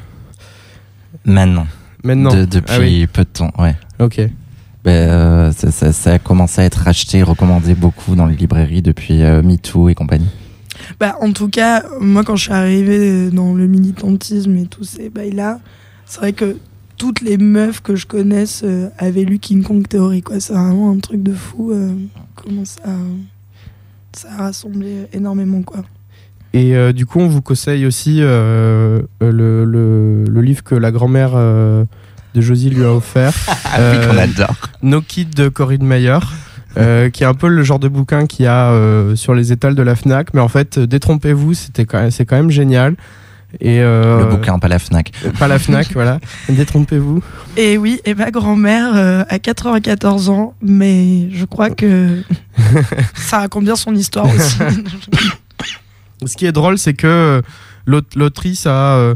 Maintenant. Depuis oui. peu de temps, ouais. Ok. Ça a commencé à être acheté, recommandé beaucoup dans les librairies depuis MeToo et compagnie. En tout cas, moi quand je suis arrivée dans le militantisme et tous ces bails-là, c'est vrai que toutes les meufs que je connaisse avaient lu King Kong Theory, quoi. C'est vraiment un truc de fou. Comment ça a rassemblé énormément, quoi. Et du coup, on vous conseille aussi le livre que la grand-mère de Josie lui a offert. Oui, qu'on adore. No Kid de Corinne Mayer, qui est un peu le genre de bouquin qu'il y a sur les étals de la Fnac. Mais en fait, détrompez-vous, c'est quand même génial. Et le bouquin, pas la Fnac. Pas la Fnac, voilà. Détrompez-vous. Et oui, et ma grand-mère a 94 ans, mais je crois que ça raconte bien son histoire aussi. Ce qui est drôle, c'est que l'autrice en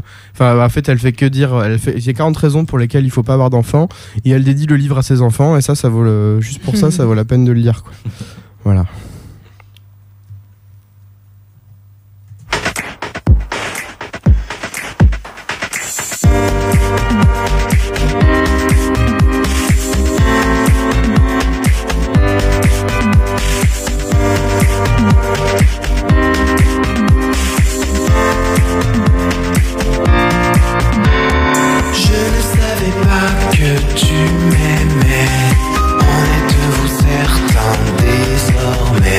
fait, elle fait que dire, il y a 40 raisons pour lesquelles il faut pas avoir d'enfants, et elle dédie le livre à ses enfants, et ça vaut juste pour ça vaut la peine de le lire, quoi. Voilà. Tu m'aimais, en êtes-vous certain désormais?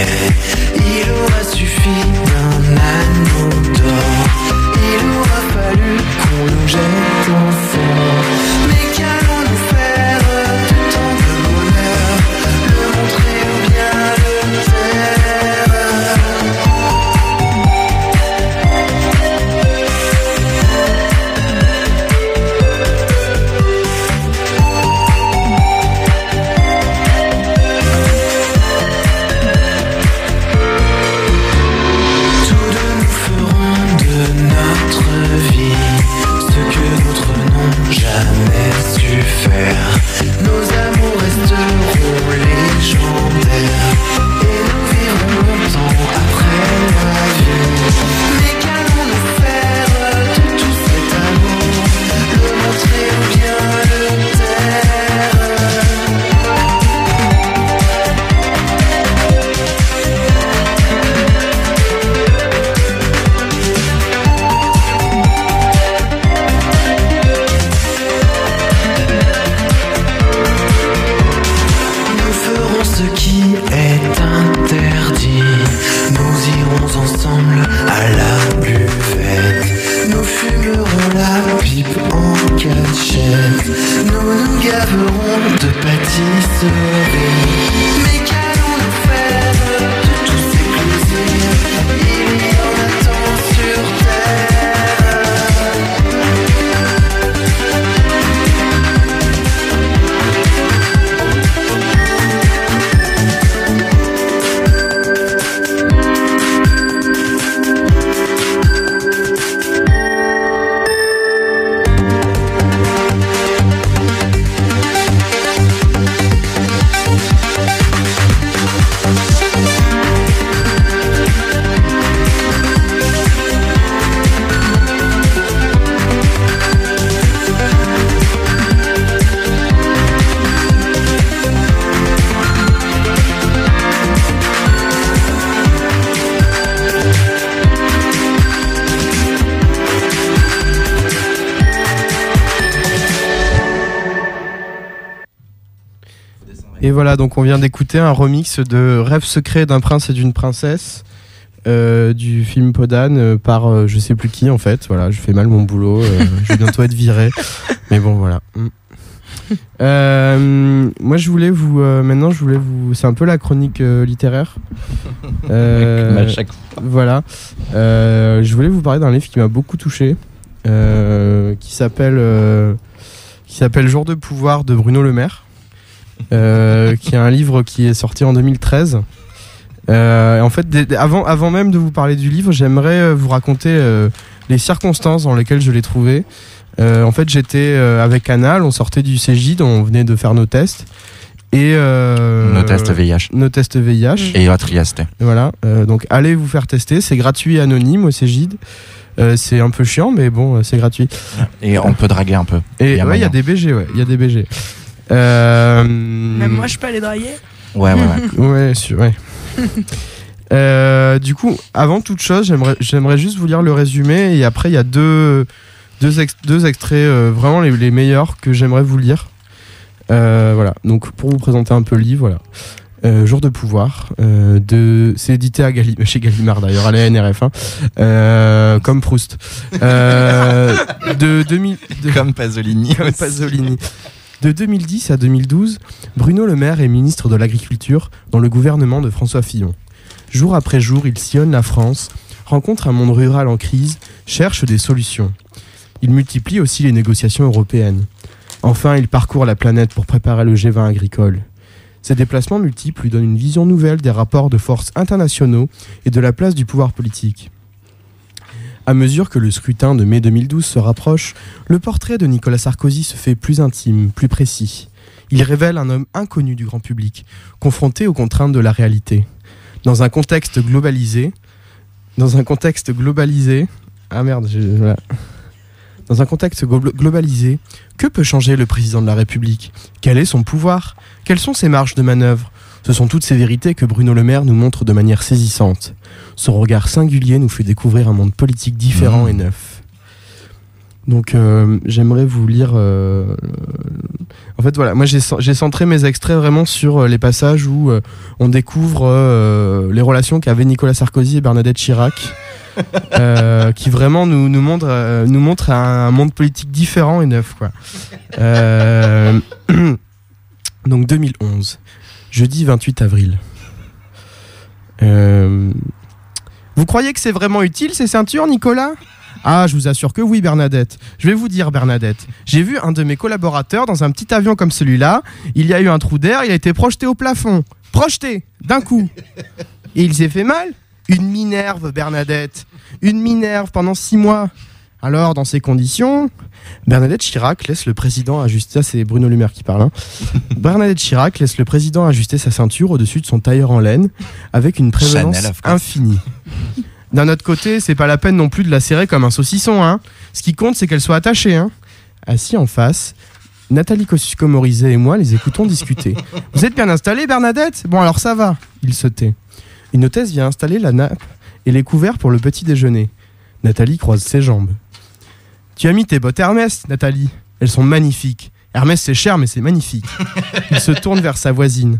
Et voilà, donc on vient d'écouter un remix de Rêve secret d'un prince et d'une princesse du film Podane par je sais plus qui en fait. Voilà, je fais mal mon boulot, je vais bientôt être viré. Mais bon, voilà. Moi je voulais vous maintenant c'est un peu la chronique littéraire. Comme à chaque fois. Voilà. Je voulais vous parler d'un livre qui m'a beaucoup touché, qui s'appelle Jour de pouvoir de Bruno Le Maire. Qui est un livre qui est sorti en 2013. En fait, avant même de vous parler du livre, j'aimerais vous raconter les circonstances dans lesquelles je l'ai trouvé. En fait, j'étais avec Anal, on sortait du Cégide, on venait de faire nos tests. Et nos tests VIH. Nos tests VIH. Et Trieste. Voilà, donc allez vous faire tester, c'est gratuit et anonyme au Cégide. C'est un peu chiant, mais bon, c'est gratuit. Et on peut draguer un peu. Et il y a des BG, il y a des BG. Même moi, je peux aller draguer. Ouais. Du coup, avant toute chose, j'aimerais juste vous lire le résumé. Et après, il y a deux extraits vraiment les meilleurs que j'aimerais vous lire. Voilà. Donc, pour vous présenter un peu le livre, voilà. Jour de pouvoir. C'est édité chez Gallimard d'ailleurs, à la NRF. Comme Proust. Comme Pasolini. Comme Pasolini. De 2010 à 2012, Bruno Le Maire est ministre de l'Agriculture dans le gouvernement de François Fillon. Jour après jour, il sillonne la France, rencontre un monde rural en crise, cherche des solutions. Il multiplie aussi les négociations européennes. Enfin, il parcourt la planète pour préparer le G20 agricole. Ces déplacements multiples lui donnent une vision nouvelle des rapports de force internationaux et de la place du pouvoir politique. À mesure que le scrutin de mai 2012 se rapproche, le portrait de Nicolas Sarkozy se fait plus intime, plus précis. Il révèle un homme inconnu du grand public, confronté aux contraintes de la réalité. Dans un contexte globalisé... Dans un contexte globalisé, que peut changer le président de la République ? Quel est son pouvoir ? Quelles sont ses marges de manœuvre ? Ce sont toutes ces vérités que Bruno Le Maire nous montre de manière saisissante. Son regard singulier nous fait découvrir un monde politique différent et neuf. Donc j'aimerais vous lire... En fait voilà, moi j'ai centré mes extraits vraiment sur les passages où on découvre les relations qu'avaient Nicolas Sarkozy et Bernadette Chirac. Qui vraiment nous montre un monde politique différent et neuf, quoi. Donc 2011, jeudi 28 avril. Vous croyez que c'est vraiment utile ces ceintures, Nicolas ? Ah, je vous assure que oui, Bernadette. Je vais vous dire, Bernadette, j'ai vu un de mes collaborateurs dans un petit avion comme celui-là. Il y a eu un trou d'air, il a été projeté au plafond. Projeté, d'un coup. Et il s'est fait mal ? Une minerve, Bernadette. Une minerve pendant 6 mois. Alors, dans ces conditions, Bernadette Chirac laisse le président ajuster... Ça, c'est Bruno Le Maire qui parle. Bernadette Chirac laisse le président ajuster sa ceinture au-dessus de son tailleur en laine avec une prévenance infinie. D'un autre côté, c'est pas la peine non plus de la serrer comme un saucisson. Ce qui compte, c'est qu'elle soit attachée. Assis en face, Nathalie Kosciusko-Morizet et moi les écoutons discuter. Vous êtes bien installée, Bernadette ? Bon, alors ça va. Il se tait. Une hôtesse vient installer la nappe et les couverts pour le petit déjeuner. Nathalie croise ses jambes. Tu as mis tes bottes Hermès, Nathalie ? Elles sont magnifiques. Hermès, c'est cher, mais c'est magnifique. Il se tourne vers sa voisine.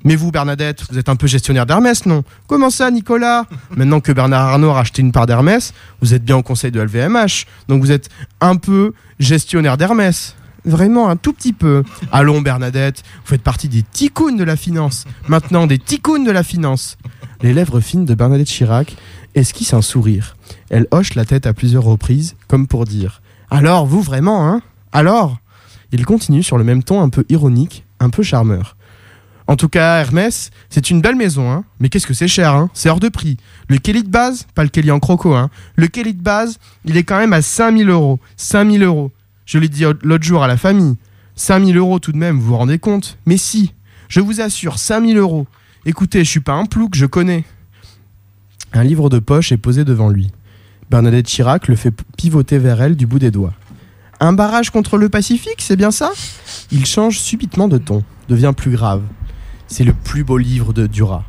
Mais vous, Bernadette, vous êtes un peu gestionnaire d'Hermès, non ? Comment ça, Nicolas ? Maintenant que Bernard Arnault a racheté une part d'Hermès, vous êtes bien au conseil de LVMH. Donc vous êtes un peu gestionnaire d'Hermès. Vraiment un tout petit peu. Allons, Bernadette, vous faites partie des ticounes de la finance. Maintenant, des ticounes de la finance. Les lèvres fines de Bernadette Chirac esquissent un sourire. Elle hoche la tête à plusieurs reprises, comme pour dire « Alors, vous vraiment, Alors ?» Il continue sur le même ton un peu ironique, un peu charmeur. « En tout cas, Hermès, c'est une belle maison, mais qu'est-ce que c'est cher, c'est hors de prix. Le Kelly de base, pas le Kelly en croco, Le Kelly de base, il est quand même à 5 000 €. 5 000 €. Je l'ai dit l'autre jour à la famille. 5 000 € tout de même, vous vous rendez compte ? Mais si, je vous assure, 5 000 €. Écoutez, je suis pas un plouc, je connais. » Un livre de poche est posé devant lui. Bernadette Chirac le fait pivoter vers elle du bout des doigts. « Un barrage contre le Pacifique, c'est bien ça ?» Il change subitement de ton, devient plus grave. C'est le plus beau livre de Duras.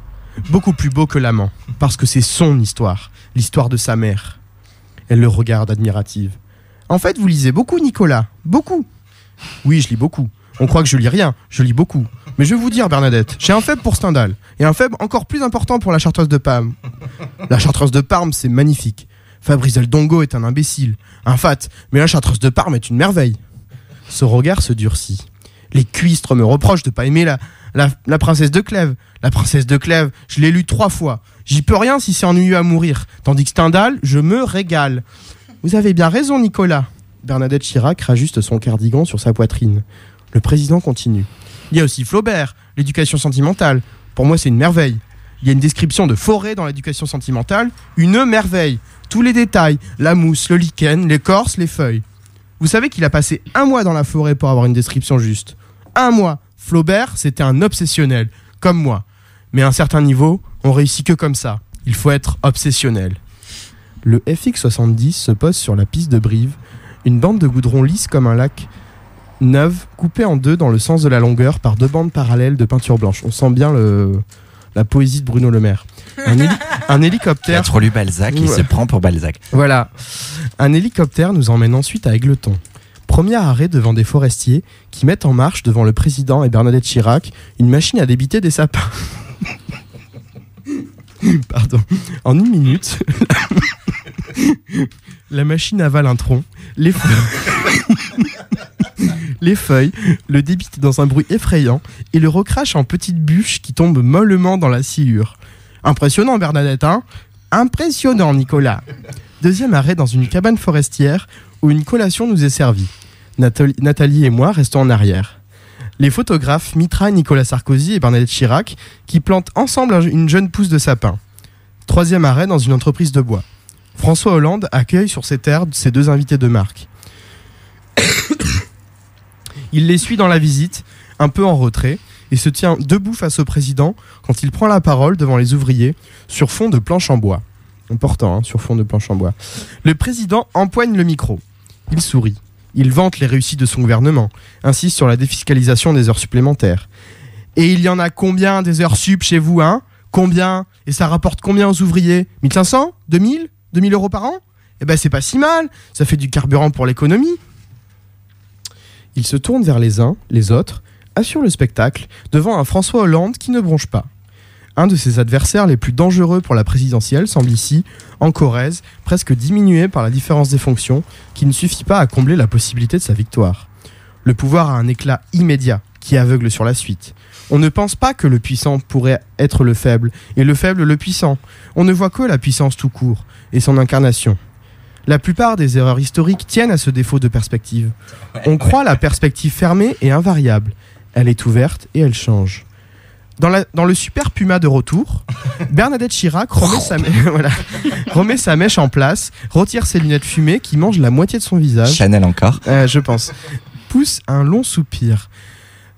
Beaucoup plus beau que l'amant, parce que c'est son histoire, l'histoire de sa mère. Elle le regarde admirative. « En fait, vous lisez beaucoup, Nicolas, beaucoup. » « Oui, je lis beaucoup. On croit que je lis rien, je lis beaucoup. Mais je vais vous dire, Bernadette, j'ai un faible pour Stendhal. Et un faible encore plus important pour la Chartreuse de Parme. La Chartreuse de Parme, c'est magnifique. Fabrice Del Dongo est un imbécile, un fat. Mais la Chartreuse de Parme est une merveille. Ce regard se durcit. Les cuistres me reprochent de pas aimer la princesse de Clèves. La princesse de Clèves, je l'ai lu 3 fois. J'y peux rien si c'est ennuyeux à mourir. Tandis que Stendhal, je me régale. Vous avez bien raison, Nicolas. Bernadette Chirac rajuste son cardigan sur sa poitrine. Le président continue. Il y a aussi Flaubert, l'éducation sentimentale. Pour moi, c'est une merveille. Il y a une description de forêt dans l'éducation sentimentale. Une merveille. Tous les détails. La mousse, le lichen, l'écorce, les feuilles. Vous savez qu'il a passé 1 mois dans la forêt pour avoir une description juste. 1 mois. Flaubert, c'était un obsessionnel. Comme moi. Mais à un certain niveau, on réussit que comme ça. Il faut être obsessionnel. Le FX70 se pose sur la piste de Brive. Une bande de goudron lisse comme un lac, neuve, coupée en 2 dans le sens de la longueur par 2 bandes parallèles de peinture blanche. On sent bien la poésie de Bruno Le Maire. Un hélicoptère... Il a trop lu Balzac, il se prend pour Balzac. Voilà. Un hélicoptère nous emmène ensuite à Égletons. Premier arrêt devant des forestiers qui mettent en marche devant le président et Bernadette Chirac une machine à débiter des sapins. Pardon. En 1 minute, la machine avale un tronc, les feuilles, le débite dans un bruit effrayant et le recrache en petites bûches qui tombent mollement dans la sciure. Impressionnant, Bernadette, hein ? Impressionnant, Nicolas. Deuxième arrêt dans une cabane forestière où une collation nous est servie. Nathalie et moi restons en arrière. Les photographes mitraillent Nicolas Sarkozy et Bernadette Chirac qui plantent ensemble une jeune pousse de sapin. Troisième arrêt dans une entreprise de bois. François Hollande accueille sur ses terres ses 2 invités de marque. Il les suit dans la visite, un peu en retrait, et se tient debout face au président quand il prend la parole devant les ouvriers sur fond de planches en bois. Important, hein, sur fond de planches en bois. Le président empoigne le micro. Il sourit. Il vante les réussites de son gouvernement, insiste sur la défiscalisation des heures supplémentaires. Et il y en a combien des heures sup chez vous, hein ? Combien ? Et ça rapporte combien aux ouvriers ? 1500 ? 2000 ? 2000 euros par an ? Eh ben c'est pas si mal, ça fait du carburant pour l'économie. Il se tourne vers les uns, les autres, assure le spectacle, devant un François Hollande qui ne bronche pas. Un de ses adversaires les plus dangereux pour la présidentielle semble ici, en Corrèze, presque diminué par la différence des fonctions, qui ne suffit pas à combler la possibilité de sa victoire. Le pouvoir a un éclat immédiat, qui aveugle sur la suite. On ne pense pas que le puissant pourrait être le faible, et le faible le puissant. On ne voit que la puissance tout court, et son incarnation. La plupart des erreurs historiques tiennent à ce défaut de perspective. On croit la perspective fermée et invariable. Elle est ouverte et elle change. Dans le super Puma de retour, Bernadette Chirac remet sa mèche en place, retire ses lunettes fumées qui mangent la moitié de son visage. Chanel encore. Je pense. Pousse un long soupir.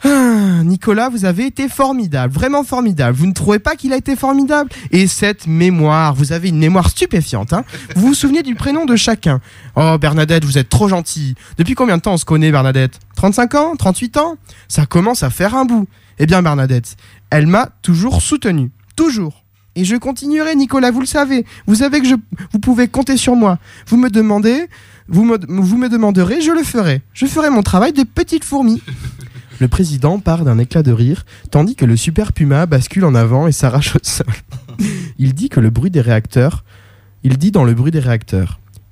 Ah, Nicolas, vous avez été formidable, vraiment formidable. Vous ne trouvez pas qu'il a été formidable ? Et cette mémoire, vous avez une mémoire stupéfiante, hein ? Vous vous souvenez du prénom de chacun ? Oh, Bernadette, vous êtes trop gentille. Depuis combien de temps on se connaît, Bernadette ? 35 ans ? 38 ans ? Ça commence à faire un bout. Eh bien, Bernadette, elle m'a toujours soutenu. Toujours. Et je continuerai, Nicolas, vous le savez. Vous savez que vous pouvez compter sur moi. Vous me demanderez, je le ferai. Je ferai mon travail de petite fourmi. Le président part d'un éclat de rire, tandis que le super Puma bascule en avant et s'arrache au sol. Il dit dans le bruit des réacteurs.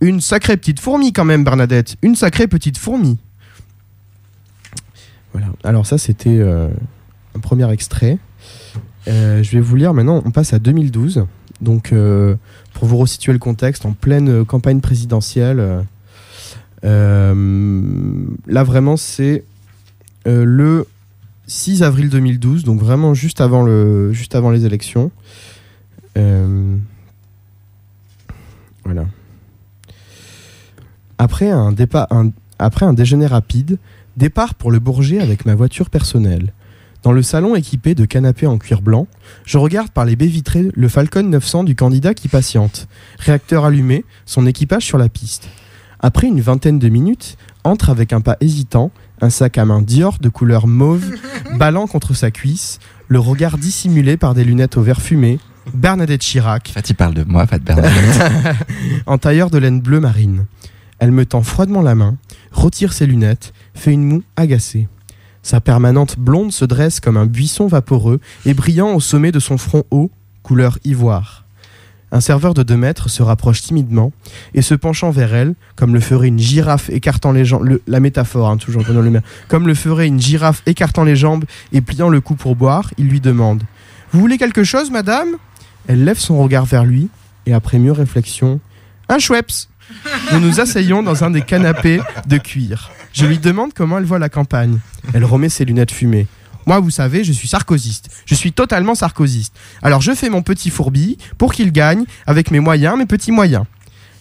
Une sacrée petite fourmi quand même, Bernadette. Une sacrée petite fourmi. Voilà. Alors ça, c'était un premier extrait. Je vais vous lire maintenant. On passe à 2012. Donc, pour vous resituer le contexte, en pleine campagne présidentielle. Là, vraiment, c'est le 6 avril 2012, donc vraiment juste avant les élections. Voilà. Après un déjeuner rapide, départ pour le Bourget avec ma voiture personnelle. Dans le salon équipé de canapés en cuir blanc, je regarde par les baies vitrées le Falcon 900 du candidat qui patiente. Réacteur allumé, son équipage sur la piste. Après une vingtaine de minutes, entre avec un pas hésitant, un sac à main Dior de couleur mauve, ballant contre sa cuisse, le regard dissimulé par des lunettes au verre fumé, Bernadette Chirac. En fait, il parle de moi, pas de Bernadette. En tailleur de laine bleue marine. Elle me tend froidement la main, retire ses lunettes, fait une moue agacée. Sa permanente blonde se dresse comme un buisson vaporeux et brillant au sommet de son front haut, couleur ivoire. Un serveur de 2 mètres se rapproche timidement et se penchant vers elle, comme le ferait une girafe écartant les jambes, la métaphore, hein, toujours pendant le maire, comme le ferait une girafe écartant les jambes et pliant le cou pour boire, il lui demande « Vous voulez quelque chose, madame ?» Elle lève son regard vers lui et après mûre réflexion « Un Schweppes !» Nous nous asseyons dans un des canapés de cuir. Je lui demande comment elle voit la campagne. Elle remet ses lunettes fumées. Moi, vous savez, je suis sarkozyste. Je suis totalement sarkozyste. Alors je fais mon petit fourbi pour qu'il gagne avec mes moyens, mes petits moyens.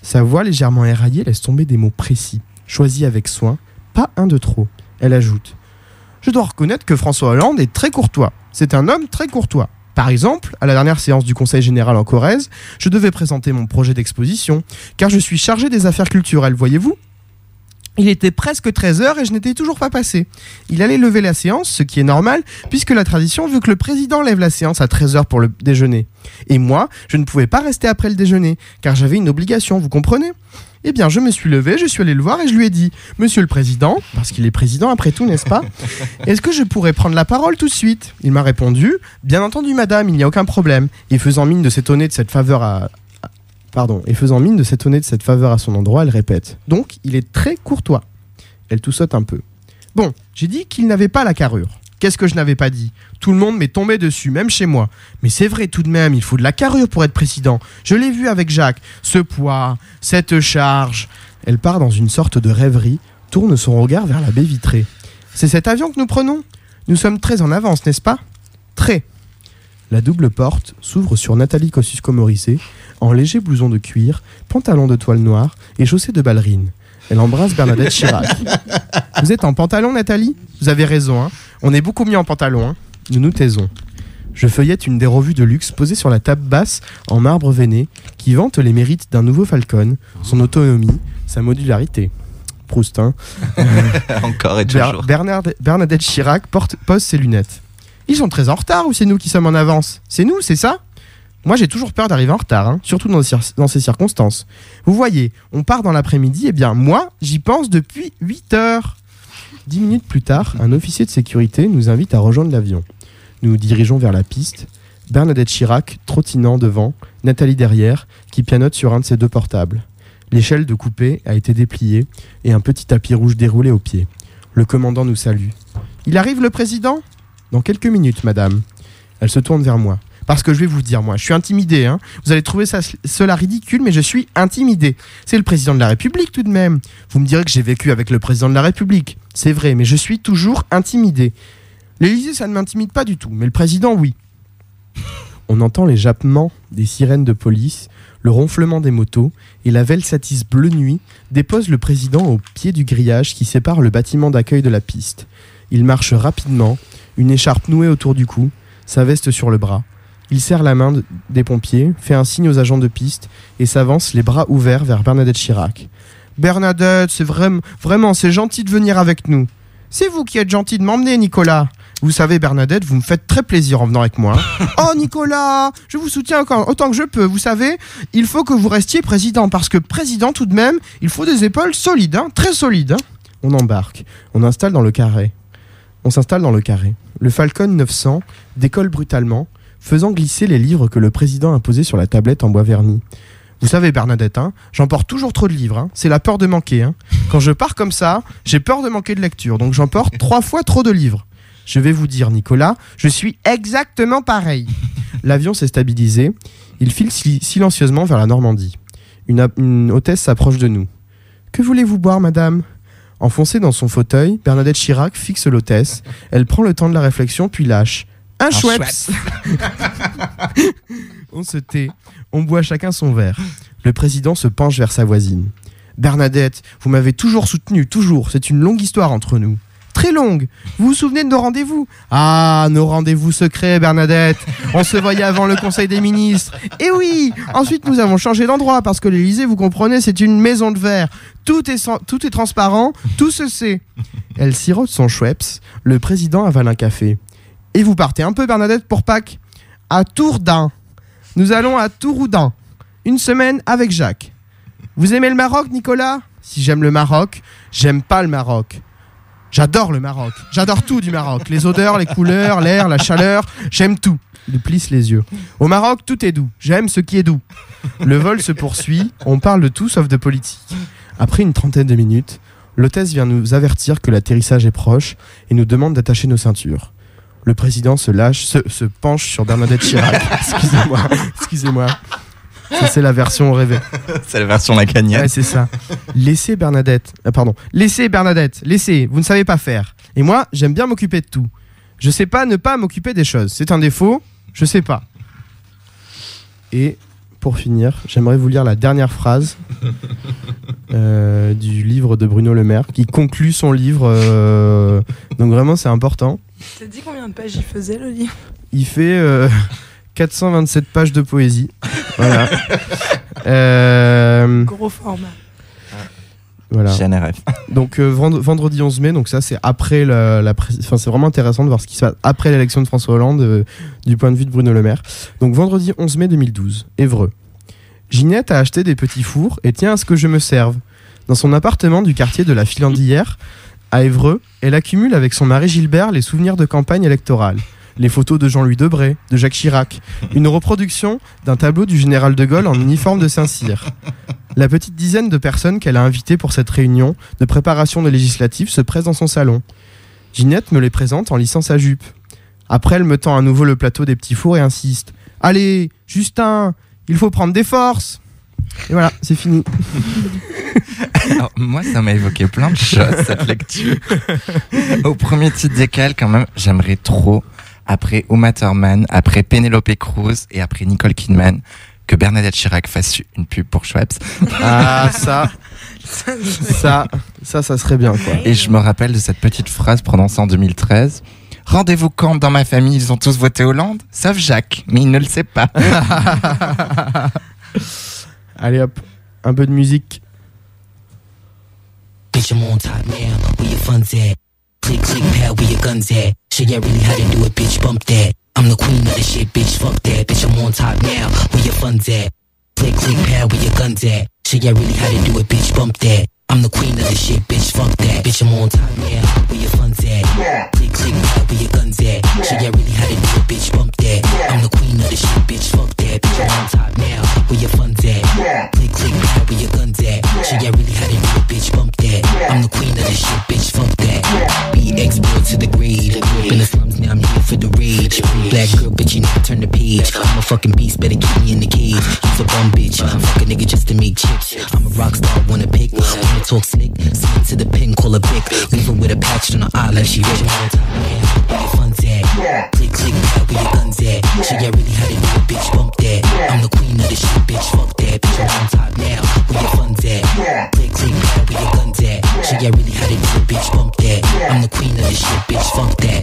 Sa voix légèrement éraillée laisse tomber des mots précis, choisis avec soin, pas un de trop. Elle ajoute « Je dois reconnaître que François Hollande est très courtois. C'est un homme très courtois. Par exemple, à la dernière séance du Conseil général en Corrèze, je devais présenter mon projet d'exposition, car je suis chargé des affaires culturelles, voyez-vous ? Il était presque 13h et je n'étais toujours pas passé. Il allait lever la séance, ce qui est normal, puisque la tradition veut que le président lève la séance à 13h pour le déjeuner. Et moi, je ne pouvais pas rester après le déjeuner, car j'avais une obligation, vous comprenez ? Eh bien, je me suis levé, je suis allé le voir et je lui ai dit « Monsieur le Président, parce qu'il est président après tout, n'est-ce pas ? Est-ce que je pourrais prendre la parole tout de suite ?» Il m'a répondu « Bien entendu, madame, il n'y a aucun problème. » Et faisant mine de s'étonner de cette faveur à son endroit, elle répète « Donc, il est très courtois. » Elle toussote un peu. « Bon, j'ai dit qu'il n'avait pas la carrure. Qu'est-ce que je n'avais pas dit ? Tout le monde m'est tombé dessus, même chez moi. Mais c'est vrai tout de même, il faut de la carrure pour être président. Je l'ai vu avec Jacques. Ce poids, cette charge. » Elle part dans une sorte de rêverie, tourne son regard vers la baie vitrée. « C'est cet avion que nous prenons ? Nous sommes très en avance, n'est-ce pas ? Très. » La double porte s'ouvre sur Nathalie Kosciusko-Morizet, en léger blouson de cuir, pantalon de toile noire et chaussée de ballerine. Elle embrasse Bernadette Chirac. « Vous êtes en pantalon, Nathalie ? Vous avez raison, hein ? On est beaucoup mieux en pantalon, hein ? Nous nous taisons. Je feuillette une des revues de luxe posée sur la table basse en marbre veiné qui vante les mérites d'un nouveau Falcon, son autonomie, sa modularité. Proust, hein ? Encore et toujours. Bernadette Chirac pose ses lunettes. Ils sont très en retard ou c'est nous qui sommes en avance ? C'est nous, c'est ça ? Moi, j'ai toujours peur d'arriver en retard, hein, surtout dans ces circonstances. Vous voyez, on part dans l'après-midi, et bien moi, j'y pense depuis 8 heures. 10 minutes plus tard, un officier de sécurité nous invite à rejoindre l'avion. Nous nous dirigeons vers la piste, Bernadette Chirac trottinant devant, Nathalie derrière, qui pianote sur un de ses 2 portables. L'échelle de coupé a été dépliée et un petit tapis rouge déroulé au pied. Le commandant nous salue. « Il arrive le président ? » « Dans quelques minutes, madame. » Elle se tourne vers moi. Parce que je vais vous dire, moi, je suis intimidé. Hein. Vous allez trouver cela ridicule, mais je suis intimidé. C'est le président de la République, tout de même. Vous me direz que j'ai vécu avec le président de la République. C'est vrai, mais je suis toujours intimidé. L'Élysée, ça ne m'intimide pas du tout, mais le président, oui. On entend les jappements des sirènes de police, le ronflement des motos, et la Velsatis bleu nuit dépose le président au pied du grillage qui sépare le bâtiment d'accueil de la piste. Il marche rapidement, une écharpe nouée autour du cou, sa veste sur le bras. Il serre la main des pompiers, fait un signe aux agents de piste et s'avance les bras ouverts vers Bernadette Chirac. « Bernadette, c'est vraiment, c'est gentil de venir avec nous. C'est vous qui êtes gentil de m'emmener, Nicolas. Vous savez, Bernadette, vous me faites très plaisir en venant avec moi. Oh, Nicolas, je vous soutiens encore autant que je peux. Vous savez, il faut que vous restiez président, parce que président, tout de même, il faut des épaules solides, hein, très solides. Hein. » On embarque. On s'installe dans le carré. Le Falcon 900 décolle brutalement, faisant glisser les livres que le président a posés sur la tablette en bois verni. Vous savez, Bernadette, hein, j'emporte toujours trop de livres. Hein. C'est la peur de manquer. Hein. Quand je pars comme ça, j'ai peur de manquer de lecture. Donc j'emporte 3 fois trop de livres. Je vais vous dire, Nicolas, je suis exactement pareil. L'avion s'est stabilisé. Il file silencieusement vers la Normandie. Une hôtesse s'approche de nous. « Que voulez-vous boire, madame ?» Enfoncée dans son fauteuil, Bernadette Chirac fixe l'hôtesse. Elle prend le temps de la réflexion, puis lâche. Un Schweppes. On se tait. On boit chacun son verre. Le président se penche vers sa voisine. Bernadette, vous m'avez toujours soutenue, toujours. C'est une longue histoire entre nous. Très longue. Vous vous souvenez de nos rendez-vous ? Ah, nos rendez-vous secrets, Bernadette. On se voyait avant le Conseil des ministres. Et oui, ensuite nous avons changé d'endroit parce que l'Élysée, vous comprenez, c'est une maison de verre. Tout est transparent, tout se sait. Elle sirote son Schweppes. Le président avale un café. Et vous partez un peu, Bernadette, pour Pâques ? À Tourdain. Nous allons à Touroudin. 1 semaine avec Jacques. Vous aimez le Maroc, Nicolas ? Si j'aime le Maroc, j'aime pas le Maroc. J'adore le Maroc. J'adore tout du Maroc. Les odeurs, les couleurs, l'air, la chaleur. J'aime tout. Il plisse les yeux. Au Maroc, tout est doux. J'aime ce qui est doux. Le vol se poursuit. On parle de tout sauf de politique. Après une trentaine de minutes, l'hôtesse vient nous avertir que l'atterrissage est proche et nous demande d'attacher nos ceintures. Le président se penche sur Bernadette Chirac. Excusez-moi. Ça, c'est la version rêvée. C'est la version lacanienne. Ouais, c'est ça. Laissez Bernadette. Laissez. Vous ne savez pas faire. Et moi, j'aime bien m'occuper de tout. Je sais pas ne pas m'occuper des choses. C'est un défaut. Je sais pas. Et pour finir, j'aimerais vous lire la dernière phrase du livre de Bruno Le Maire qui conclut son livre. Donc vraiment, c'est important. T'as dit combien de pages il faisait le livre ? Il fait 427 pages de poésie. Voilà. Gros format. Voilà. GNRF. Donc vendredi 11 mai, donc ça c'est après c'est vraiment intéressant de voir ce qui se passe après l'élection de François Hollande du point de vue de Bruno Le Maire. Donc vendredi 11 mai 2012, Évreux. Ginette a acheté des petits fours et tient à ce que je me serve. Dans son appartement du quartier de la Filandière, à Évreux, elle accumule avec son mari Gilbert les souvenirs de campagne électorale. Les photos de Jean-Louis Debré, de Jacques Chirac, une reproduction d'un tableau du général de Gaulle en uniforme de Saint-Cyr. La petite dizaine de personnes qu'elle a invitées pour cette réunion de préparation de législatives se pressent dans son salon. Ginette me les présente en lissant sa jupe. Après, elle me tend à nouveau le plateau des petits fours et insiste. « Allez, Justin, il faut prendre des forces !» Et voilà, c'est fini. Alors, moi, ça m'a évoqué plein de choses, cette lecture. Au premier titre desquels, quand même, j'aimerais trop, après Uma Thurman, après Penelope Cruz et après Nicole Kidman, que Bernadette Chirac fasse une pub pour Schweppes. Ah, ça serait bien, quoi. Et je me rappelle de cette petite phrase prononcée en 2013. Rendez-vous compte, dans ma famille, ils ont tous voté Hollande, sauf Jacques, mais il ne le sait pas. Allez hop, un peu de musique. Bitch, I'm on top now, where your funds at? Click, click, pal, where your guns at? Show ya really how to do it, bitch, bump that. I'm the queen of the shit, bitch, fuck that. Bitch, I'm on top now, where your funds at? Click, click, pal, where your guns at? Show ya really how to do it, bitch, bump that. I'm the queen of the shit, bitch, fuck that. Bitch, I'm on top now, where your funds at? Click, click, pal, where your guns at? Show ya really how to do it, bitch, bump that. I'm the queen of the shit, bitch, fuck that. Bitch, I'm on top now, where your funds at? Click, click, pal, where your guns at? Show ya really how to do it, bitch, bump that. I'm the queen of the shit, bitch, fuck that. BX boy to the grade. Been the slums, now I'm here for the rage. Black girl, bitch, you never turn the page. I'm a fucking beast, better keep me in the cage. You's a bum bitch, fuck a nigga just to make chips. I'm a rock star, wanna pick, wanna talk slick. Send to the pin, call a bic. Leave her with a patch on her eye like she rich. Where your funds at? Click, click, pal, where your guns at? Show ya really how to do it, bitch, bump that. I'm the queen of the shit, bitch, fuck that. Bitch, I'm on top now, where your funds at? Click, click, pal, where your guns at? Show ya really how to do it, bitch, bump that. I'm the queen of the shit, bitch, fuck that.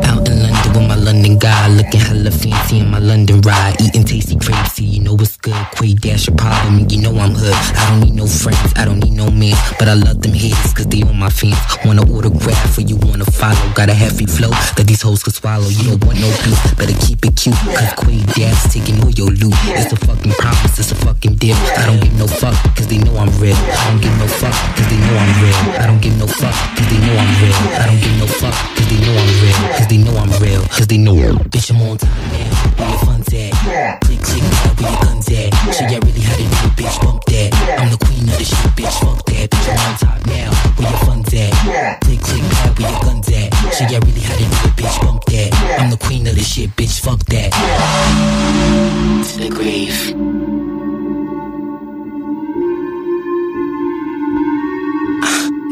Out in London with my London guy, looking hella fancy in my London ride, eating tasty crazy, you know what's good. Quay dash a problem, you know I'm hood. I don't need no friends, I don't need no man, but I love them haters cause they on my fans. Wanna autograph or you wanna follow? Got a heavy flow that these hoes could swallow. You don't want no beef, better keep it cute, cause Quay dash taking all your loot. It's a fucking promise, it's a fucking deal. I don't give no fuck cause they know I'm real. I don't give no fuck cause they know I'm real. I don't give no fuck cause they know I'm real. I don't give no fuck cause they know I'm real. Cause they know I'm real. Cause they know I'm bitch, I'm on time now. Where your funds at? Click, click, pal, where your guns at? Show ya really how to do it, bitch, bump that. I'm the queen of the shit, bitch, fuck that. Bitch, I'm on top now. Where your funds at? Click, click, pal, where your guns at? Show ya really how to do it, bitch, bump that. I'm the queen of the shit, bitch, fuck that. To the grave.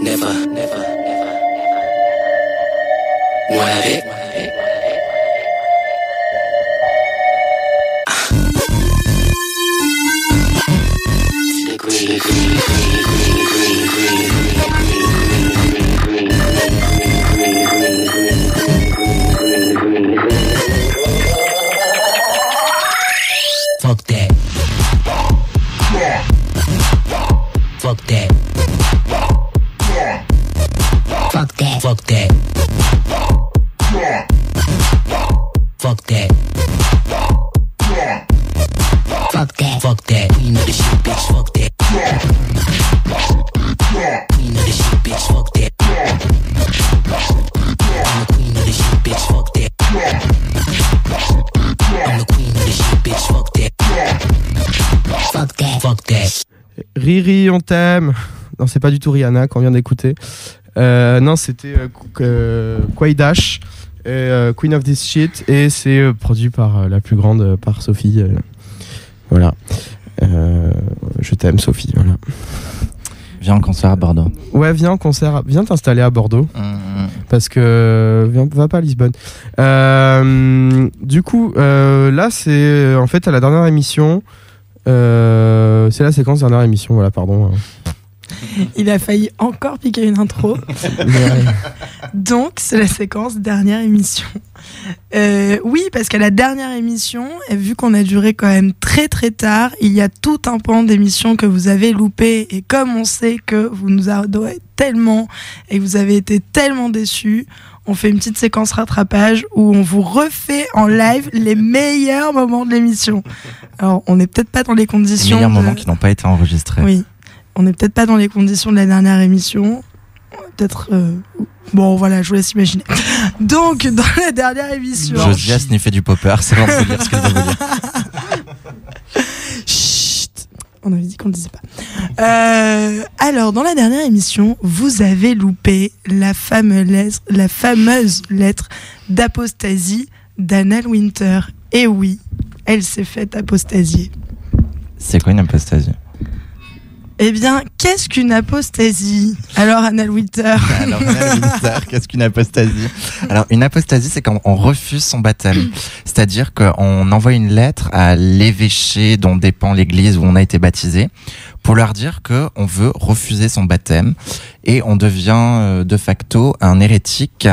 Never, never, never, never. Wanna have it? To the grave. Fuck that. Fuck that. Fuck that. Fuck that. Fuck that. Fuck that. Fuck that. Queen of the shit, bitch. Fuck that. Queen of the shit, bitch. Fuck that. Riri, on t'aime. Non, c'est pas du tout Rihanna qu'on vient d'écouter. Non, c'était Quaidash, Queen of This Shit, et c'est produit par la plus grande, par Sophie. Voilà. Je t'aime, Sophie. Voilà. Viens en concert à Bordeaux. Ouais, viens en concert. Viens t'installer à Bordeaux. Parce que va pas à Lisbonne. Du coup, là, c'est en fait à la dernière émission. C'est la séquence dernière émission. Voilà, pardon. Il a failli encore piquer une intro. Donc, c'est la séquence dernière émission. Oui, parce qu'à la dernière émission, vu qu'on a duré quand même très très tard, il y a tout un pan d'émissions que vous avez loupé. Et comme on sait que vous nous adorez tellement et que vous avez été tellement déçus, on fait une petite séquence rattrapage où on vous refait en live les meilleurs moments de l'émission. Alors, on n'est peut-être pas dans les conditions... Les meilleurs moments qui n'ont pas été enregistrés. Oui. On n'est peut-être pas dans les conditions de la dernière émission. Peut-être... Bon, voilà, je vous laisse imaginer. Donc, dans la dernière émission... Josia sniffait du popper, c'est bon de vous dire ce qu'elle va vous dire. Chut, on avait dit qu'on ne le disait pas. Alors, dans la dernière émission, vous avez loupé la fameuse lettre d'apostasie d'Annelle Winter. Et oui, elle s'est faite apostasier. C'est quoi une apostasie ? Eh bien, qu'est-ce qu'une apostasie ? Alors, Annelle Winter. Qu'est-ce qu'une apostasie ? Alors, une apostasie, c'est quand on refuse son baptême. C'est-à-dire qu'on envoie une lettre à l'évêché dont dépend l'église où on a été baptisé pour leur dire qu'on veut refuser son baptême et on devient de facto un hérétique,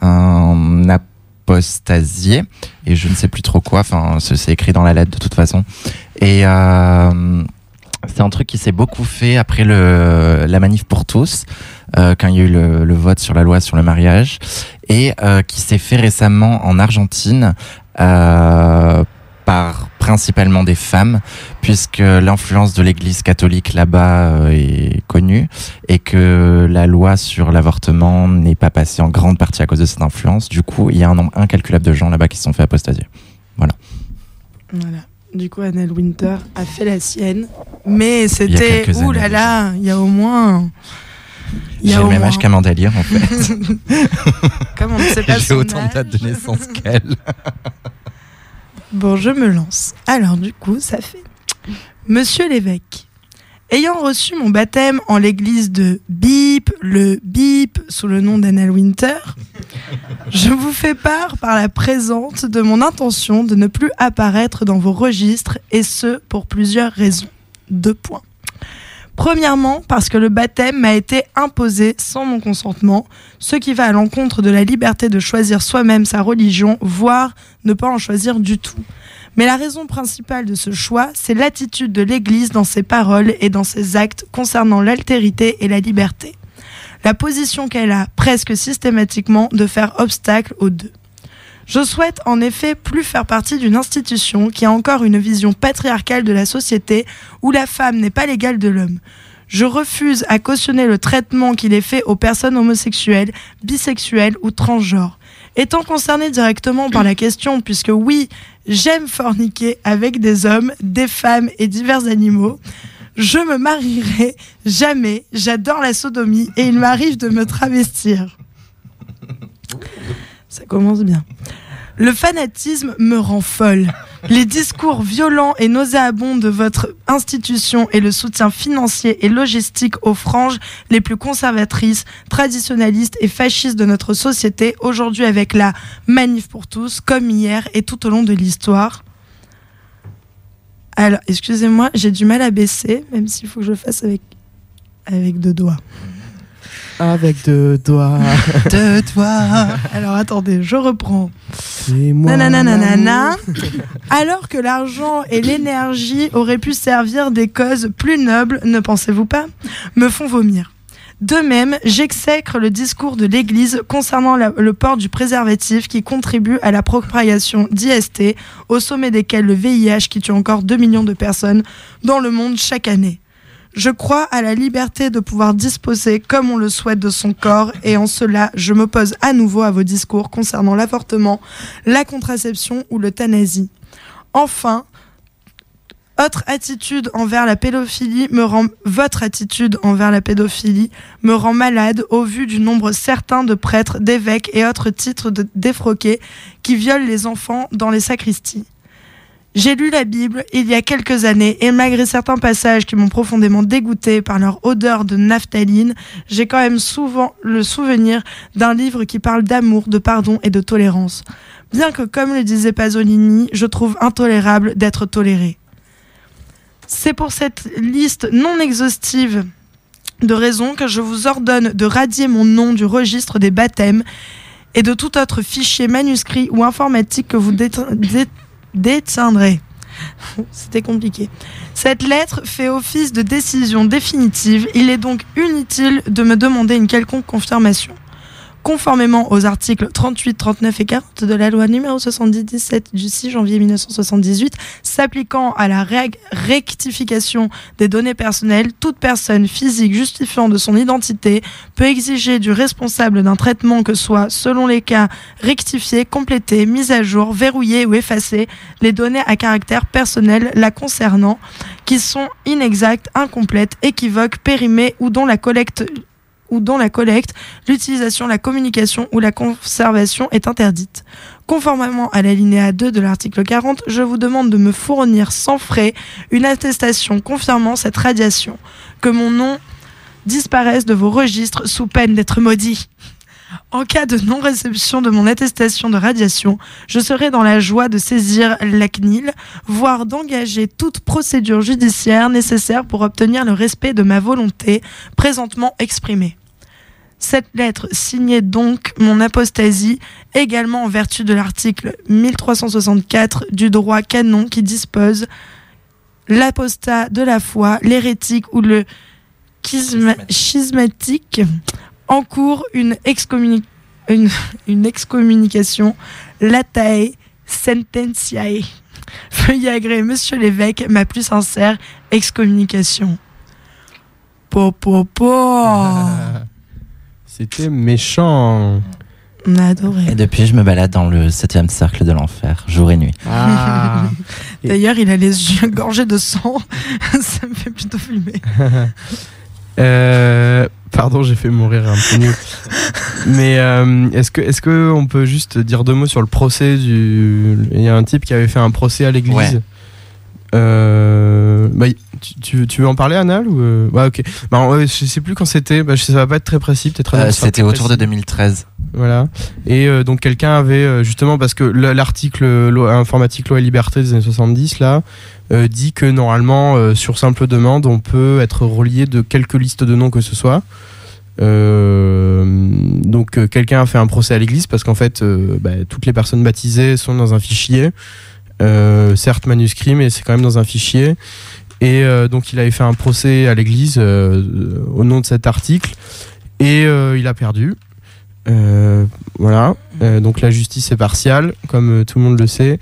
un apostasié et je ne sais plus trop quoi. Enfin, c'est écrit dans la lettre de toute façon. Et c'est un truc qui s'est beaucoup fait après la manif pour tous, quand il y a eu le vote sur la loi sur le mariage, et qui s'est fait récemment en Argentine par principalement des femmes, puisque l'influence de l'Église catholique là-bas est connue, et que la loi sur l'avortement n'est pas passée en grande partie à cause de cette influence. Du coup, il y a un nombre incalculable de gens là-bas qui se sont fait apostasier. Voilà. Du coup, Annelle Winter a fait la sienne, mais c'était oulala, il y a au moins. J'ai le même âge qu'Amanda Lear, en fait. Comme on ne sait pas J'ai autant de dates de naissance qu'elle. Bon, je me lance. Alors, du coup, ça fait. Monsieur l'évêque, ayant reçu mon baptême en l'église de Bip, le Bip, sous le nom d'Annelle Winter, je vous fais part par la présente de mon intention de ne plus apparaître dans vos registres, et ce, pour plusieurs raisons. 2 points. Premièrement, parce que le baptême m'a été imposé sans mon consentement, ce qui va à l'encontre de la liberté de choisir soi-même sa religion, voire ne pas en choisir du tout. Mais la raison principale de ce choix, c'est l'attitude de l'Église dans ses paroles et dans ses actes concernant l'altérité et la liberté. La position qu'elle a, presque systématiquement, de faire obstacle aux deux. Je souhaite en effet plus faire partie d'une institution qui a encore une vision patriarcale de la société où la femme n'est pas l'égale de l'homme. Je refuse à cautionner le traitement qu'il est fait aux personnes homosexuelles, bisexuelles ou transgenres. Étant concernée directement par la question, puisque oui, j'aime forniquer avec des hommes, des femmes et divers animaux, je me marierai jamais, j'adore la sodomie et il m'arrive de me travestir. Ça commence bien. Le fanatisme me rend folle. Les discours violents et nauséabonds de votre institution et le soutien financier et logistique aux franges les plus conservatrices, traditionnalistes et fascistes de notre société, aujourd'hui avec la manif pour tous, comme hier et tout au long de l'histoire. Alors, excusez-moi, j'ai du mal à baisser, même s'il faut que je le fasse avec 2 doigts. Avec 2 doigts. 2 doigts. Alors attendez, je reprends. C'est moi. Nananana. Alors que l'argent et l'énergie auraient pu servir des causes plus nobles, ne pensez-vous pas ? Me font vomir. De même, j'exècre le discours de l'Église concernant le port du préservatif qui contribue à la propagation d'IST, au sommet desquels le VIH qui tue encore 2 millions de personnes dans le monde chaque année. Je crois à la liberté de pouvoir disposer comme on le souhaite de son corps et en cela, je m'oppose à nouveau à vos discours concernant l'avortement, la contraception ou l'euthanasie. Enfin, Votre attitude envers la pédophilie me rend malade au vu du nombre certain de prêtres, d'évêques et autres titres défroqués qui violent les enfants dans les sacristies. J'ai lu la Bible il y a quelques années et malgré certains passages qui m'ont profondément dégoûté par leur odeur de naphtaline, j'ai quand même souvent le souvenir d'un livre qui parle d'amour, de pardon et de tolérance. Bien que, comme le disait Pasolini, je trouve intolérable d'être toléré. C'est pour cette liste non exhaustive de raisons que je vous ordonne de radier mon nom du registre des baptêmes et de tout autre fichier manuscrit ou informatique que vous détiendrez. C'était compliqué. Cette lettre fait office de décision définitive. Il est donc inutile de me demander une quelconque confirmation. Conformément aux articles 38, 39 et 40 de la loi numéro 77 du 6 janvier 1978, s'appliquant à la rectification des données personnelles, toute personne physique justifiant de son identité peut exiger du responsable d'un traitement que soit, selon les cas, rectifié, complété, mis à jour, verrouillé ou effacé les données à caractère personnel la concernant, qui sont inexactes, incomplètes, équivoques, périmées ou dont la collecte, l'utilisation, la communication ou la conservation est interdite. Conformément à l'alinéa 2 de l'article 40, je vous demande de me fournir sans frais une attestation confirmant cette radiation, que mon nom disparaisse de vos registres sous peine d'être maudit. En cas de non-réception de mon attestation de radiation, je serai dans la joie de saisir la CNIL, voire d'engager toute procédure judiciaire nécessaire pour obtenir le respect de ma volonté présentement exprimée. Cette lettre signait donc mon apostasie, également en vertu de l'article 1364 du droit canon qui dispose l'apostat de la foi, l'hérétique ou le schismatique encourt une excommunication latae sententiae. Veuillez agréer, monsieur l'évêque, ma plus sincère excommunication. C'était méchant. On a adoré. Et depuis, je me balade dans le 7e cercle de l'enfer, jour et nuit. Ah. D'ailleurs, il a les yeux gorgés de sang. Ça me fait plutôt fumer. Pardon, j'ai fait mourir un peu nul. Mais est-ce que on peut juste dire deux mots sur le procès du... Il y a un type qui avait fait un procès à l'église. Ouais. Tu veux en parler, Anal ou ouais, ok. Je sais plus quand c'était. Ça va pas être très précis, peut-être. C'était autour de 2013. Voilà. Et donc quelqu'un avait justement, parce que l'article informatique loi et liberté des années 70 là dit que normalement sur simple demande on peut être relié de quelques listes de noms que ce soit. Donc quelqu'un a fait un procès à l'église parce qu'en fait toutes les personnes baptisées sont dans un fichier, certes manuscrit, mais c'est quand même dans un fichier. Et donc il avait fait un procès à l'église au nom de cet article et il a perdu. Voilà. Donc la justice est partiale, comme tout le monde le sait.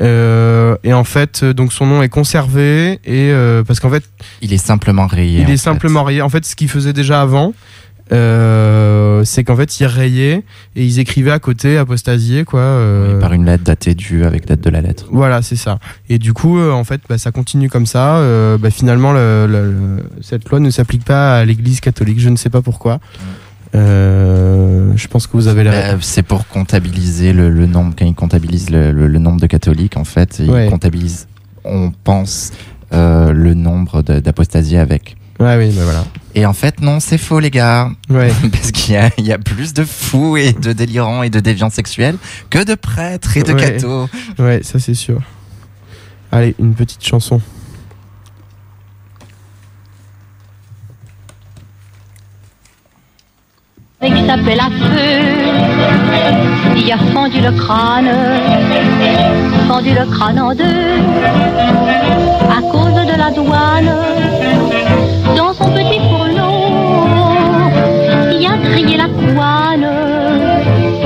Et en fait, donc son nom est conservé et parce qu'en fait, il est simplement rayé. Il est simplement rayé. En fait, ce qu'il faisait déjà avant, c'est qu'en fait, ils rayaient et ils écrivaient à côté apostasié quoi. Oui, par une lettre datée du avec date de la lettre. Voilà, c'est ça. Et du coup, en fait, ça continue comme ça. Finalement, cette loi ne s'applique pas à l'Église catholique. Je ne sais pas pourquoi. Je pense que vous avez les réponses. C'est pour comptabiliser le nombre, quand ils comptabilisent le nombre de catholiques, en fait, ils comptabilisent, on pense, le nombre d'apostasiés avec. Ouais, oui, voilà. Et en fait, non, c'est faux, les gars. Ouais. Parce qu'il y a plus de fous et de délirants et de déviants sexuels que de prêtres et de cathos. Ouais, ça c'est sûr. Allez, une petite chanson. Avec sa pelle à feu, il a fendu le crâne en deux, à cause de la douane. Dans son petit fourneau, il a grillé la couane,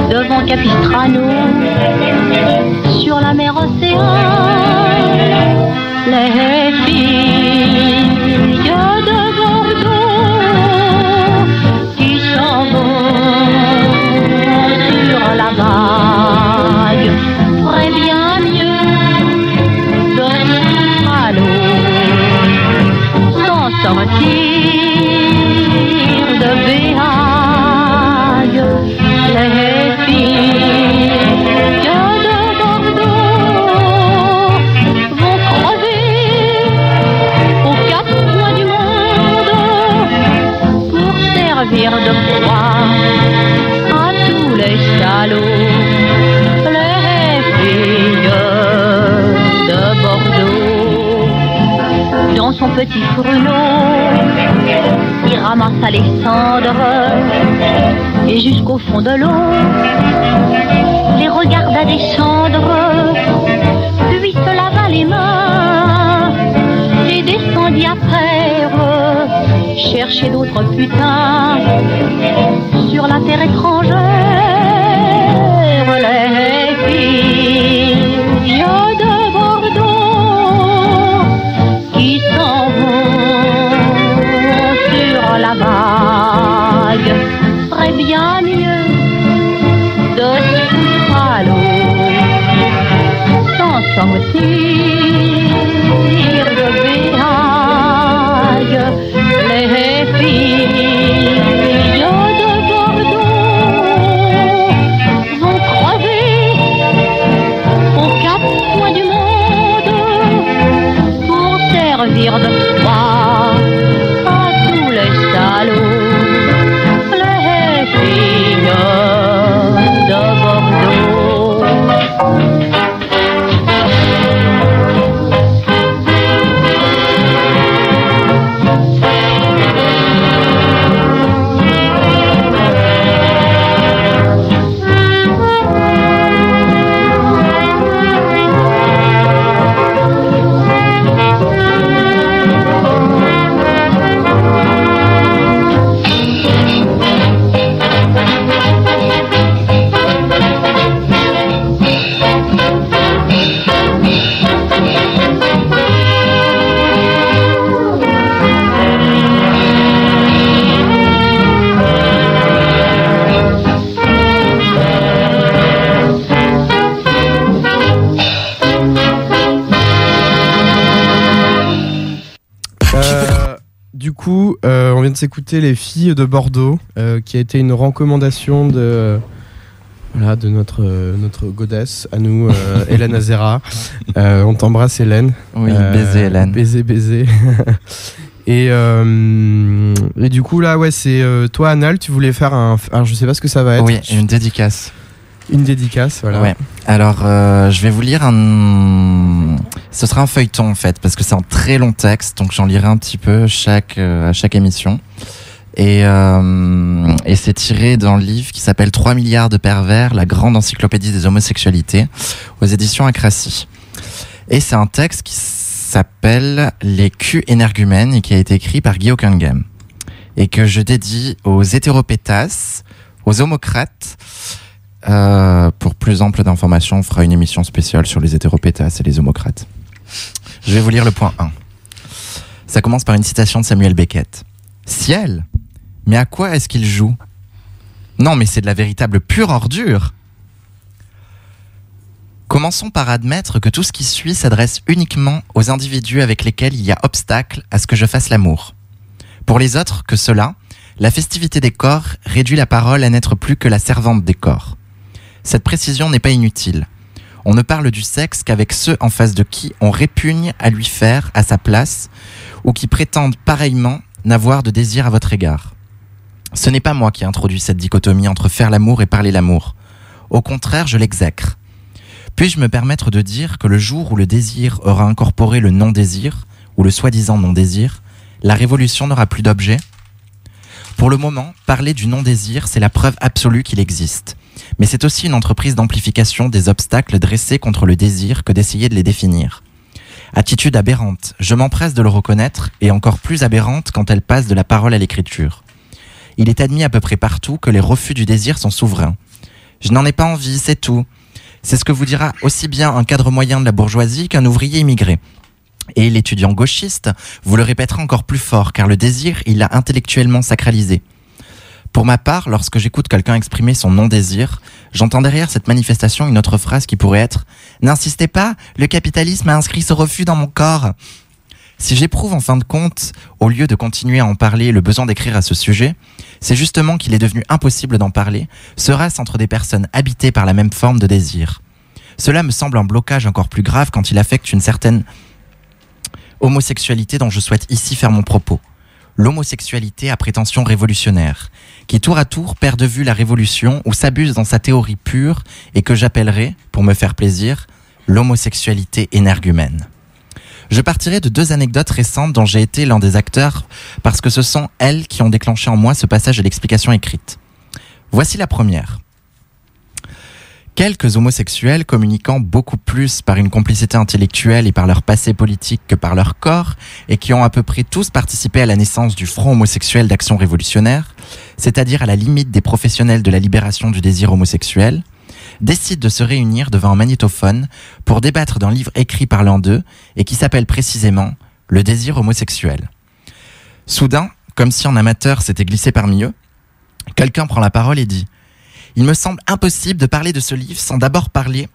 devant Capistrano, sur la mer Océan. Les filles de Bordeaux qui s'en vont sur la vague feraient bien mieux de dormir à l'eau. servir de proie à tous les salauds, les filles de Bordeaux. Dans son petit pruneau, il ramassa les cendres et jusqu'au fond de l'eau, les regarda descendre, puis se lava les mains et descendit après chercher d'autres putains sur la terre étrangère. Les filles de Bordeaux qui s'en vont sur la vague ferait bien mieux de se foutre à l'eau sans sortir de béhague. Les filles de Bordeaux vont crever aux quatre coins du monde pour servir de proie à tous les salauds. Les filles de Bordeaux. On vient de s'écouter Les Filles de Bordeaux, qui a été une recommandation de notre goddess à nous, Hélène Azera. On t'embrasse, Hélène. Oui, baiser, Hélène. Baiser. Et du coup, là, ouais, c'est toi, Anal, tu voulais faire alors, je sais pas ce que ça va être. Oui, une dédicace. Une dédicace, voilà. Ouais. Alors, je vais vous lire ce sera un feuilleton en fait, parce que c'est un très long texte, donc j'en lirai un petit peu à chaque émission. Et c'est tiré d'un livre qui s'appelle 3 milliards de pervers, la grande encyclopédie des homosexualités, aux éditions Acracy. Et c'est un texte qui s'appelle Les culs énergumènes et qui a été écrit par Guy Cunningham. Et que je dédie aux hétéropétasses, aux homocrates. Pour plus ample d'informations, on fera une émission spéciale sur les hétéropétasses et les homocrates. Je vais vous lire le point 1. Ça commence par une citation de Samuel Beckett. Ciel, mais à quoi est-ce qu'il joue ? Non, mais c'est de la véritable pure ordure. Commençons par admettre que tout ce qui suit s'adresse uniquement aux individus avec lesquels il y a obstacle à ce que je fasse l'amour. Pour les autres que cela, la festivité des corps réduit la parole à n'être plus que la servante des corps. Cette précision n'est pas inutile. On ne parle du sexe qu'avec ceux en face de qui on répugne à lui faire à sa place ou qui prétendent pareillement n'avoir de désir à votre égard. Ce n'est pas moi qui ai introduit cette dichotomie entre faire l'amour et parler l'amour. Au contraire, je l'exècre. Puis-je me permettre de dire que le jour où le désir aura incorporé le non-désir, ou le soi-disant non-désir, la révolution n'aura plus d'objet ? Pour le moment, parler du non-désir, c'est la preuve absolue qu'il existe. Mais c'est aussi une entreprise d'amplification des obstacles dressés contre le désir que d'essayer de les définir. Attitude aberrante, je m'empresse de le reconnaître, et encore plus aberrante quand elle passe de la parole à l'écriture. Il est admis à peu près partout que les refus du désir sont souverains. Je n'en ai pas envie, c'est tout. C'est ce que vous dira aussi bien un cadre moyen de la bourgeoisie qu'un ouvrier immigré. Et l'étudiant gauchiste vous le répétera encore plus fort, car le désir, il l'a intellectuellement sacralisé. Pour ma part, lorsque j'écoute quelqu'un exprimer son non-désir, j'entends derrière cette manifestation une autre phrase qui pourrait être « N'insistez pas, le capitalisme a inscrit ce refus dans mon corps ». Si j'éprouve en fin de compte, au lieu de continuer à en parler, le besoin d'écrire à ce sujet, c'est justement qu'il est devenu impossible d'en parler, sera-ce entre des personnes habitées par la même forme de désir. Cela me semble un blocage encore plus grave quand il affecte une certaine homosexualité dont je souhaite ici faire mon propos. l'homosexualité à prétention révolutionnaire, qui tour à tour perd de vue la révolution ou s'abuse dans sa théorie pure et que j'appellerai, pour me faire plaisir, l'homosexualité énergumène. Je partirai de 2 anecdotes récentes dont j'ai été l'un des acteurs parce que ce sont elles qui ont déclenché en moi ce passage de l'explication écrite. Voici la première. Quelques homosexuels communiquant beaucoup plus par une complicité intellectuelle et par leur passé politique que par leur corps, et qui ont à peu près tous participé à la naissance du Front homosexuel d'action révolutionnaire, c'est-à-dire à la limite des professionnels de la libération du désir homosexuel, décident de se réunir devant un magnétophone pour débattre d'un livre écrit par l'un d'eux et qui s'appelle précisément « Le désir homosexuel ». Soudain, comme si un amateur s'était glissé parmi eux, quelqu'un prend la parole et dit « Il me semble impossible de parler de ce livre sans d'abord parler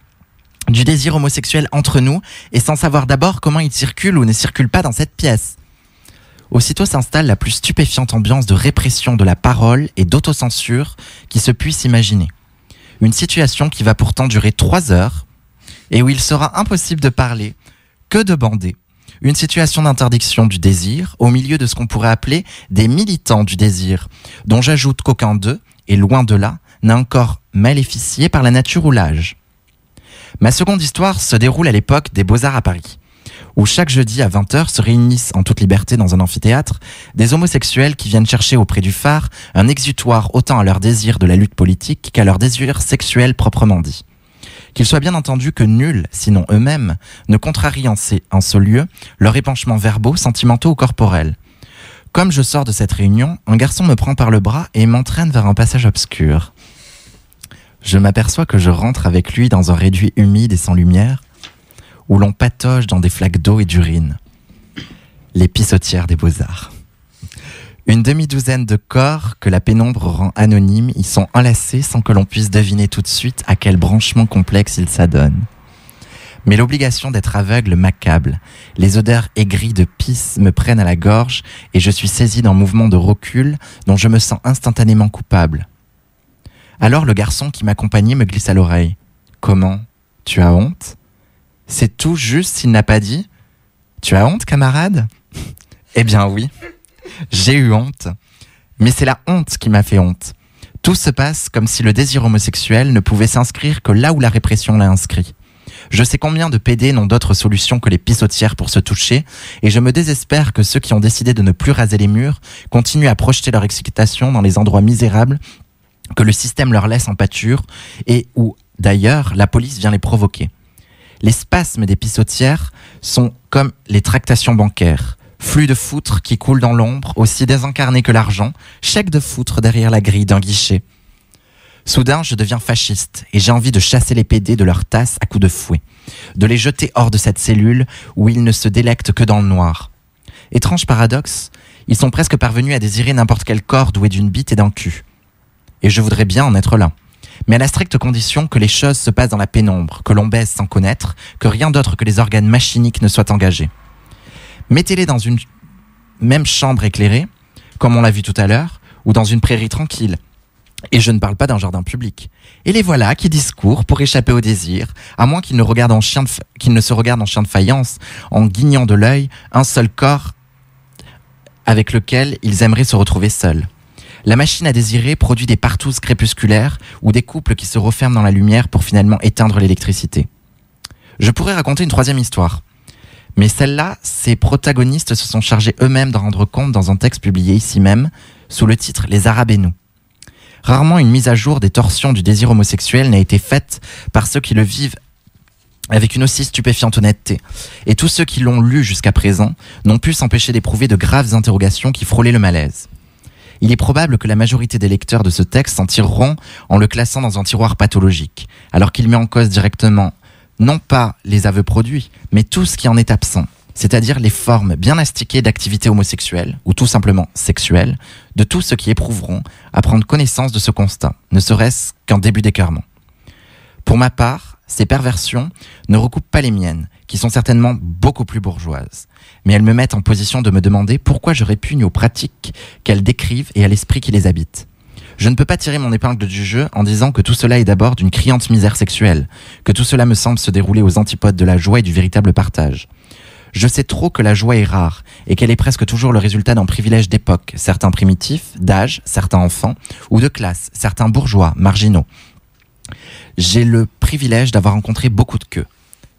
du désir homosexuel entre nous et sans savoir d'abord comment il circule ou ne circule pas dans cette pièce. » Aussitôt s'installe la plus stupéfiante ambiance de répression de la parole et d'autocensure qui se puisse imaginer. Une situation qui va pourtant durer 3 heures et où il sera impossible de parler que de bander. Une situation d'interdiction du désir au milieu de ce qu'on pourrait appeler des militants du désir, dont j'ajoute qu'aucun d'eux, et loin de là, n'a encore maléficié par la nature ou l'âge. Ma seconde histoire se déroule à l'époque des Beaux-Arts à Paris, où chaque jeudi à 20h se réunissent en toute liberté dans un amphithéâtre des homosexuels qui viennent chercher auprès du phare un exutoire autant à leur désir de la lutte politique qu'à leur désir sexuel proprement dit. Qu'il soit bien entendu que nul, sinon eux-mêmes, ne contrarie en ce lieu leurs épanchements verbaux, sentimentaux ou corporels. Comme je sors de cette réunion, un garçon me prend par le bras et m'entraîne vers un passage obscur. Je m'aperçois que je rentre avec lui dans un réduit humide et sans lumière, où l'on patauge dans des flaques d'eau et d'urine. Les pissotières des Beaux-Arts. Une demi-douzaine de corps que la pénombre rend anonymes y sont enlacés sans que l'on puisse deviner tout de suite à quel branchement complexe ils s'adonnent. Mais l'obligation d'être aveugle m'accable. Les odeurs aigries de pisse me prennent à la gorge et je suis saisi d'un mouvement de recul dont je me sens instantanément coupable. Alors le garçon qui m'accompagnait me glisse à l'oreille. « Comment ? Tu as honte ? C'est tout juste s'il n'a pas dit « Tu as honte, camarade ?» Eh bien oui, j'ai eu honte. Mais c'est la honte qui m'a fait honte. Tout se passe comme si le désir homosexuel ne pouvait s'inscrire que là où la répression l'a inscrit. Je sais combien de pédés n'ont d'autre solution que les pissotières pour se toucher, et je me désespère que ceux qui ont décidé de ne plus raser les murs continuent à projeter leur excitation dans les endroits misérables que le système leur laisse en pâture et où, d'ailleurs, la police vient les provoquer. Les spasmes des pissotières sont comme les tractations bancaires. Flux de foutre qui coule dans l'ombre, aussi désincarné que l'argent, chèque de foutre derrière la grille d'un guichet. Soudain, je deviens fasciste et j'ai envie de chasser les pédés de leur tasse à coups de fouet, de les jeter hors de cette cellule où ils ne se délectent que dans le noir. Étrange paradoxe, ils sont presque parvenus à désirer n'importe quel corps doué d'une bite et d'un cul. Et je voudrais bien en être là. Mais à la stricte condition que les choses se passent dans la pénombre, que l'on baise sans connaître, que rien d'autre que les organes machiniques ne soient engagés. Mettez-les dans une même chambre éclairée, comme on l'a vu tout à l'heure, ou dans une prairie tranquille. Et je ne parle pas d'un jardin public. Et les voilà qui discourent pour échapper au désir, à moins qu'ils ne se regardent en chien de faïence, en guignant de l'œil un seul corps avec lequel ils aimeraient se retrouver seuls. La machine à désirer produit des partouzes crépusculaires ou des couples qui se referment dans la lumière pour finalement éteindre l'électricité. Je pourrais raconter une 3e histoire. Mais celle-là, ses protagonistes se sont chargés eux-mêmes d'en rendre compte dans un texte publié ici même, sous le titre « Les Arabes et nous ». Rarement une mise à jour des torsions du désir homosexuel n'a été faite par ceux qui le vivent avec une aussi stupéfiante honnêteté. Et tous ceux qui l'ont lu jusqu'à présent n'ont pu s'empêcher d'éprouver de graves interrogations qui frôlaient le malaise. Il est probable que la majorité des lecteurs de ce texte s'en tireront en le classant dans un tiroir pathologique, alors qu'il met en cause directement non pas les aveux produits, mais tout ce qui en est absent, c'est-à-dire les formes bien astiquées d'activité homosexuelle, ou tout simplement sexuelle, de tous ceux qui éprouveront à prendre connaissance de ce constat, ne serait-ce qu'un début d'écœurement. Pour ma part, ces perversions ne recoupent pas les miennes, qui sont certainement beaucoup plus bourgeoises, mais elles me mettent en position de me demander pourquoi je répugne aux pratiques qu'elles décrivent et à l'esprit qui les habite. Je ne peux pas tirer mon épingle du jeu en disant que tout cela est d'abord d'une criante misère sexuelle, que tout cela me semble se dérouler aux antipodes de la joie et du véritable partage. Je sais trop que la joie est rare et qu'elle est presque toujours le résultat d'un privilège d'époque, certains primitifs, d'âge, certains enfants, ou de classe, certains bourgeois, marginaux. J'ai le privilège d'avoir rencontré beaucoup de queues,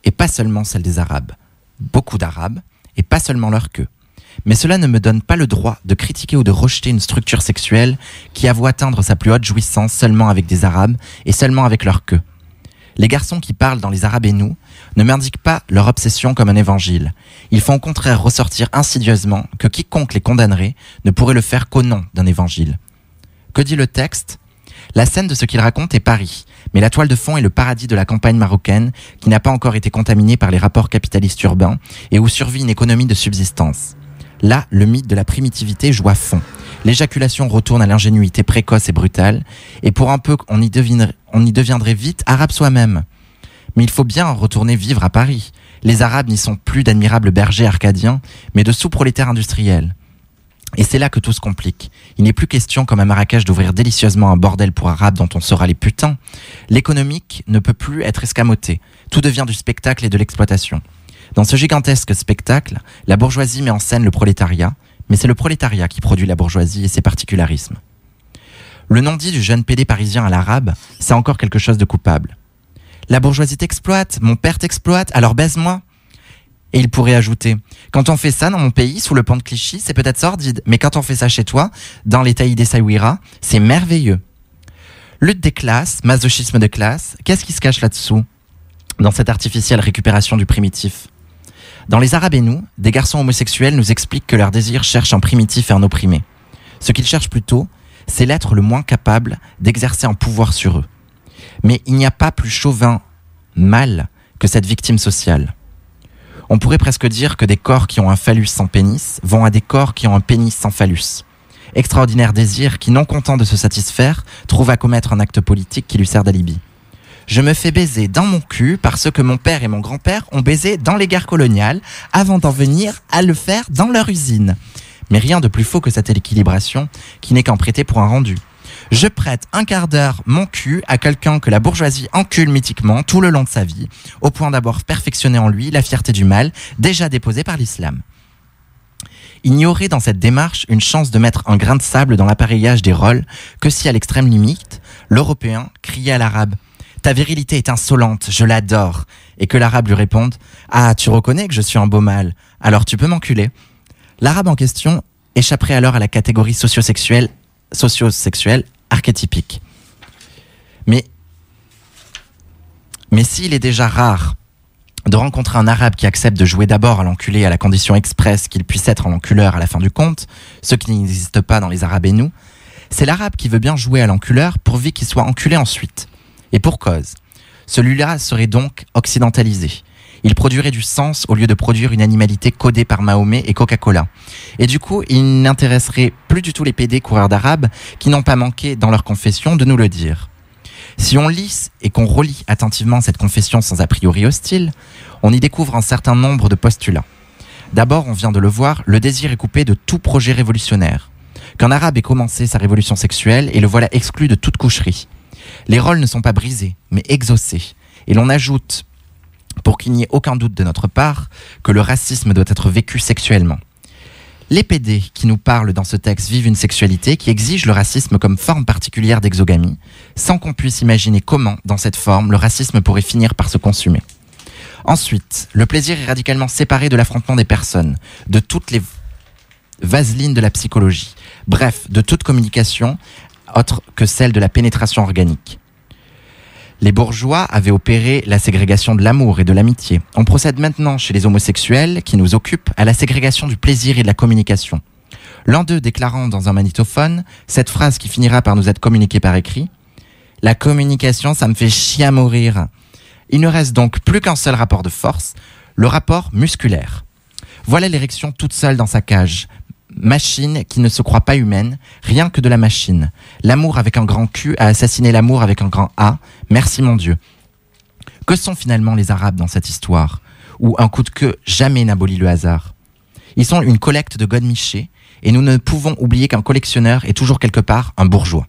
et pas seulement celles des Arabes. Beaucoup d'Arabes, et pas seulement leur queue. Mais cela ne me donne pas le droit de critiquer ou de rejeter une structure sexuelle qui avoue atteindre sa plus haute jouissance seulement avec des Arabes et seulement avec leur queue. Les garçons qui parlent dans Les Arabes et nous ne m'indiquent pas leur obsession comme un évangile. Ils font au contraire ressortir insidieusement que quiconque les condamnerait ne pourrait le faire qu'au nom d'un évangile. Que dit le texte ? La scène de ce qu'il raconte est Paris, mais la toile de fond est le paradis de la campagne marocaine qui n'a pas encore été contaminée par les rapports capitalistes urbains et où survit une économie de subsistance. Là, le mythe de la primitivité joue à fond. L'éjaculation retourne à l'ingénuité précoce et brutale, et pour un peu, on y deviendrait vite arabe soi-même. Mais il faut bien retourner vivre à Paris. Les Arabes n'y sont plus d'admirables bergers arcadiens, mais de sous-prolétaires industriels. Et c'est là que tout se complique. Il n'est plus question, comme à Marrakech, d'ouvrir délicieusement un bordel pour Arabes dont on sera les putains. L'économique ne peut plus être escamoté. Tout devient du spectacle et de l'exploitation. Dans ce gigantesque spectacle, la bourgeoisie met en scène le prolétariat, mais c'est le prolétariat qui produit la bourgeoisie et ses particularismes. Le non-dit du jeune pédé parisien à l'arabe, c'est encore quelque chose de coupable. La bourgeoisie t'exploite, mon père t'exploite, alors baise-moi. Et il pourrait ajouter, quand on fait ça dans mon pays, sous le pont de Clichy, c'est peut-être sordide, mais quand on fait ça chez toi, dans les taillis d'Essaouira, c'est merveilleux. Lutte des classes, masochisme de classe, qu'est-ce qui se cache là-dessous, dans cette artificielle récupération du primitif ? Dans Les Arabes et nous, des garçons homosexuels nous expliquent que leur désir cherche un primitif et un opprimé. Ce qu'ils cherchent plutôt, c'est l'être le moins capable d'exercer un pouvoir sur eux. Mais il n'y a pas plus chauvin mâle que cette victime sociale. On pourrait presque dire que des corps qui ont un phallus sans pénis vont à des corps qui ont un pénis sans phallus. Extraordinaire désir qui, non content de se satisfaire, trouve à commettre un acte politique qui lui sert d'alibi. Je me fais baiser dans mon cul parce que mon père et mon grand-père ont baisé dans les guerres coloniales avant d'en venir à le faire dans leur usine. Mais rien de plus faux que cette équilibration qui n'est qu'en prêter pour un rendu. Je prête un quart d'heure mon cul à quelqu'un que la bourgeoisie encule mythiquement tout le long de sa vie, au point d'avoir perfectionné en lui la fierté du mal déjà déposée par l'islam. Il n'y aurait dans cette démarche une chance de mettre un grain de sable dans l'appareillage des rôles que si à l'extrême limite, l'Européen criait à l'arabe « Ta virilité est insolente, je l'adore » et que l'arabe lui réponde « Ah, tu reconnais que je suis un beau mâle, alors tu peux m'enculer ». L'arabe en question échapperait alors à la catégorie sociosexuelle archétypique. Mais s'il est déjà rare de rencontrer un arabe qui accepte de jouer d'abord à l'enculé à la condition expresse qu'il puisse être un enculeur à la fin du compte, ce qui n'existe pas dans Les Arabes et nous, c'est l'arabe qui veut bien jouer à l'enculeur pourvu qu'il soit enculé ensuite. Et pour cause, celui-là serait donc occidentalisé. Il produirait du sens au lieu de produire une animalité codée par Mahomet et Coca-Cola. Et du coup, il n'intéresserait plus du tout les pédés coureurs d'arabes qui n'ont pas manqué dans leur confession de nous le dire. Si on lit et qu'on relit attentivement cette confession sans a priori hostile, on y découvre un certain nombre de postulats. D'abord, on vient de le voir, le désir est coupé de tout projet révolutionnaire. Qu'un arabe ait commencé sa révolution sexuelle et le voilà exclu de toute coucherie. Les rôles ne sont pas brisés, mais exaucés. Et l'on ajoute, pour qu'il n'y ait aucun doute de notre part, que le racisme doit être vécu sexuellement. Les pédés qui nous parlent dans ce texte vivent une sexualité qui exige le racisme comme forme particulière d'exogamie, sans qu'on puisse imaginer comment, dans cette forme, le racisme pourrait finir par se consumer. Ensuite, le plaisir est radicalement séparé de l'affrontement des personnes, de toutes les vaselines de la psychologie, bref, de toute communication autre que celle de la pénétration organique. Les bourgeois avaient opéré la ségrégation de l'amour et de l'amitié. On procède maintenant chez les homosexuels, qui nous occupent, à la ségrégation du plaisir et de la communication. L'un d'eux déclarant dans un magnétophone cette phrase qui finira par nous être communiquée par écrit « La communication, ça me fait chier à mourir ». Il ne reste donc plus qu'un seul rapport de force, le rapport musculaire. Voilà l'érection toute seule dans sa cage. Machine qui ne se croit pas humaine, rien que de la machine. L'amour avec un grand Q a assassiné l'amour avec un grand A. Merci mon Dieu. Que sont finalement les Arabes dans cette histoire, où un coup de queue jamais n'abolit le hasard? Ils sont une collecte de godemichés, et nous ne pouvons oublier qu'un collectionneur est toujours quelque part un bourgeois.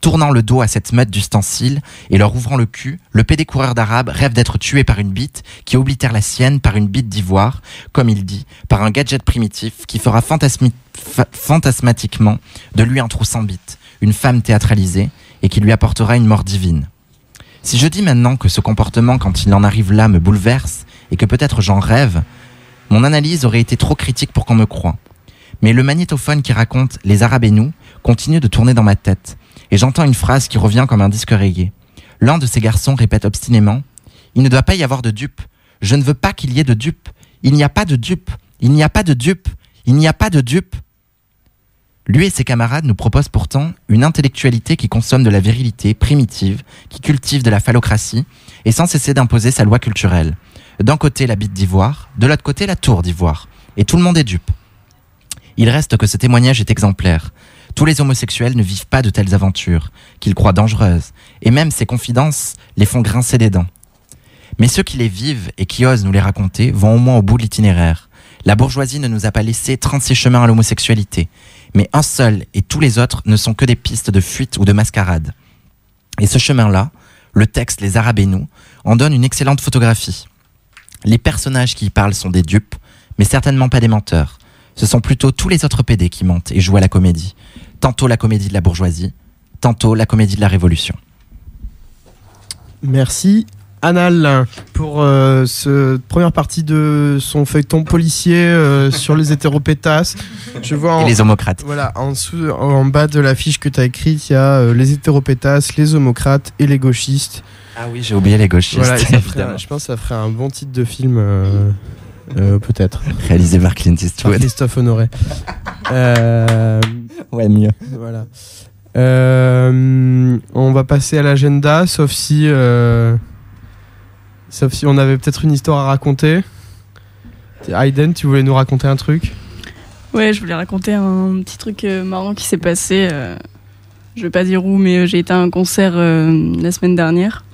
Tournant le dos à cette meute d'ustensiles et leur ouvrant le cul, le pédé coureur d'arabe rêve d'être tué par une bite qui oblitère la sienne par une bite d'ivoire, comme il dit, par un gadget primitif qui fera fantasmatiquement de lui un trou sans bite, une femme théâtralisée et qui lui apportera une mort divine. Si je dis maintenant que ce comportement, quand il en arrive là, me bouleverse et que peut-être j'en rêve, mon analyse aurait été trop critique pour qu'on me croie. Mais le magnétophone qui raconte Les Arabes et nous continue de tourner dans ma tête et j'entends une phrase qui revient comme un disque reggae. L'un de ces garçons répète obstinément « Il ne doit pas y avoir de dupes. Je ne veux pas qu'il y ait de dupes. Il n'y a pas de dupes. Il n'y a pas de dupes. Il n'y a pas de dupes. » Lui et ses camarades nous proposent pourtant une intellectualité qui consomme de la virilité primitive, qui cultive de la phallocratie et sans cesser d'imposer sa loi culturelle. D'un côté la bite d'ivoire, de l'autre côté la tour d'ivoire. Et tout le monde est dupe. Il reste que ce témoignage est exemplaire. Tous les homosexuels ne vivent pas de telles aventures, qu'ils croient dangereuses, et même ces confidences les font grincer des dents. Mais ceux qui les vivent et qui osent nous les raconter vont au moins au bout de l'itinéraire. La bourgeoisie ne nous a pas laissé 36 chemins à l'homosexualité, mais un seul et tous les autres ne sont que des pistes de fuite ou de mascarade. Et ce chemin-là, le texte Les Arabes et nous, en donne une excellente photographie. Les personnages qui y parlent sont des dupes, mais certainement pas des menteurs. Ce sont plutôt tous les autres pédés qui mentent et jouent à la comédie. Tantôt la comédie de la bourgeoisie, tantôt la comédie de la révolution. Merci Anal pour cette première partie de son feuilleton policier sur les hétéropétasses. Je vois et les homocrates. Voilà, en bas de la fiche que tu as écrite, il y a les hétéropétasses, les homocrates et les gauchistes. Ah oui, j'ai oublié les gauchistes. Voilà, je pense que ça ferait un bon titre de film, peut-être. Réalisé par Clint Eastwood. Par Christophe Honoré. Ouais, mieux. Voilà. On va passer à l'agenda, sauf si on avait peut-être une histoire à raconter. Aiden, tu voulais nous raconter un truc ? Ouais, je voulais raconter un petit truc marrant qui s'est passé. Je vais pas dire où, mais j'ai été à un concert la semaine dernière.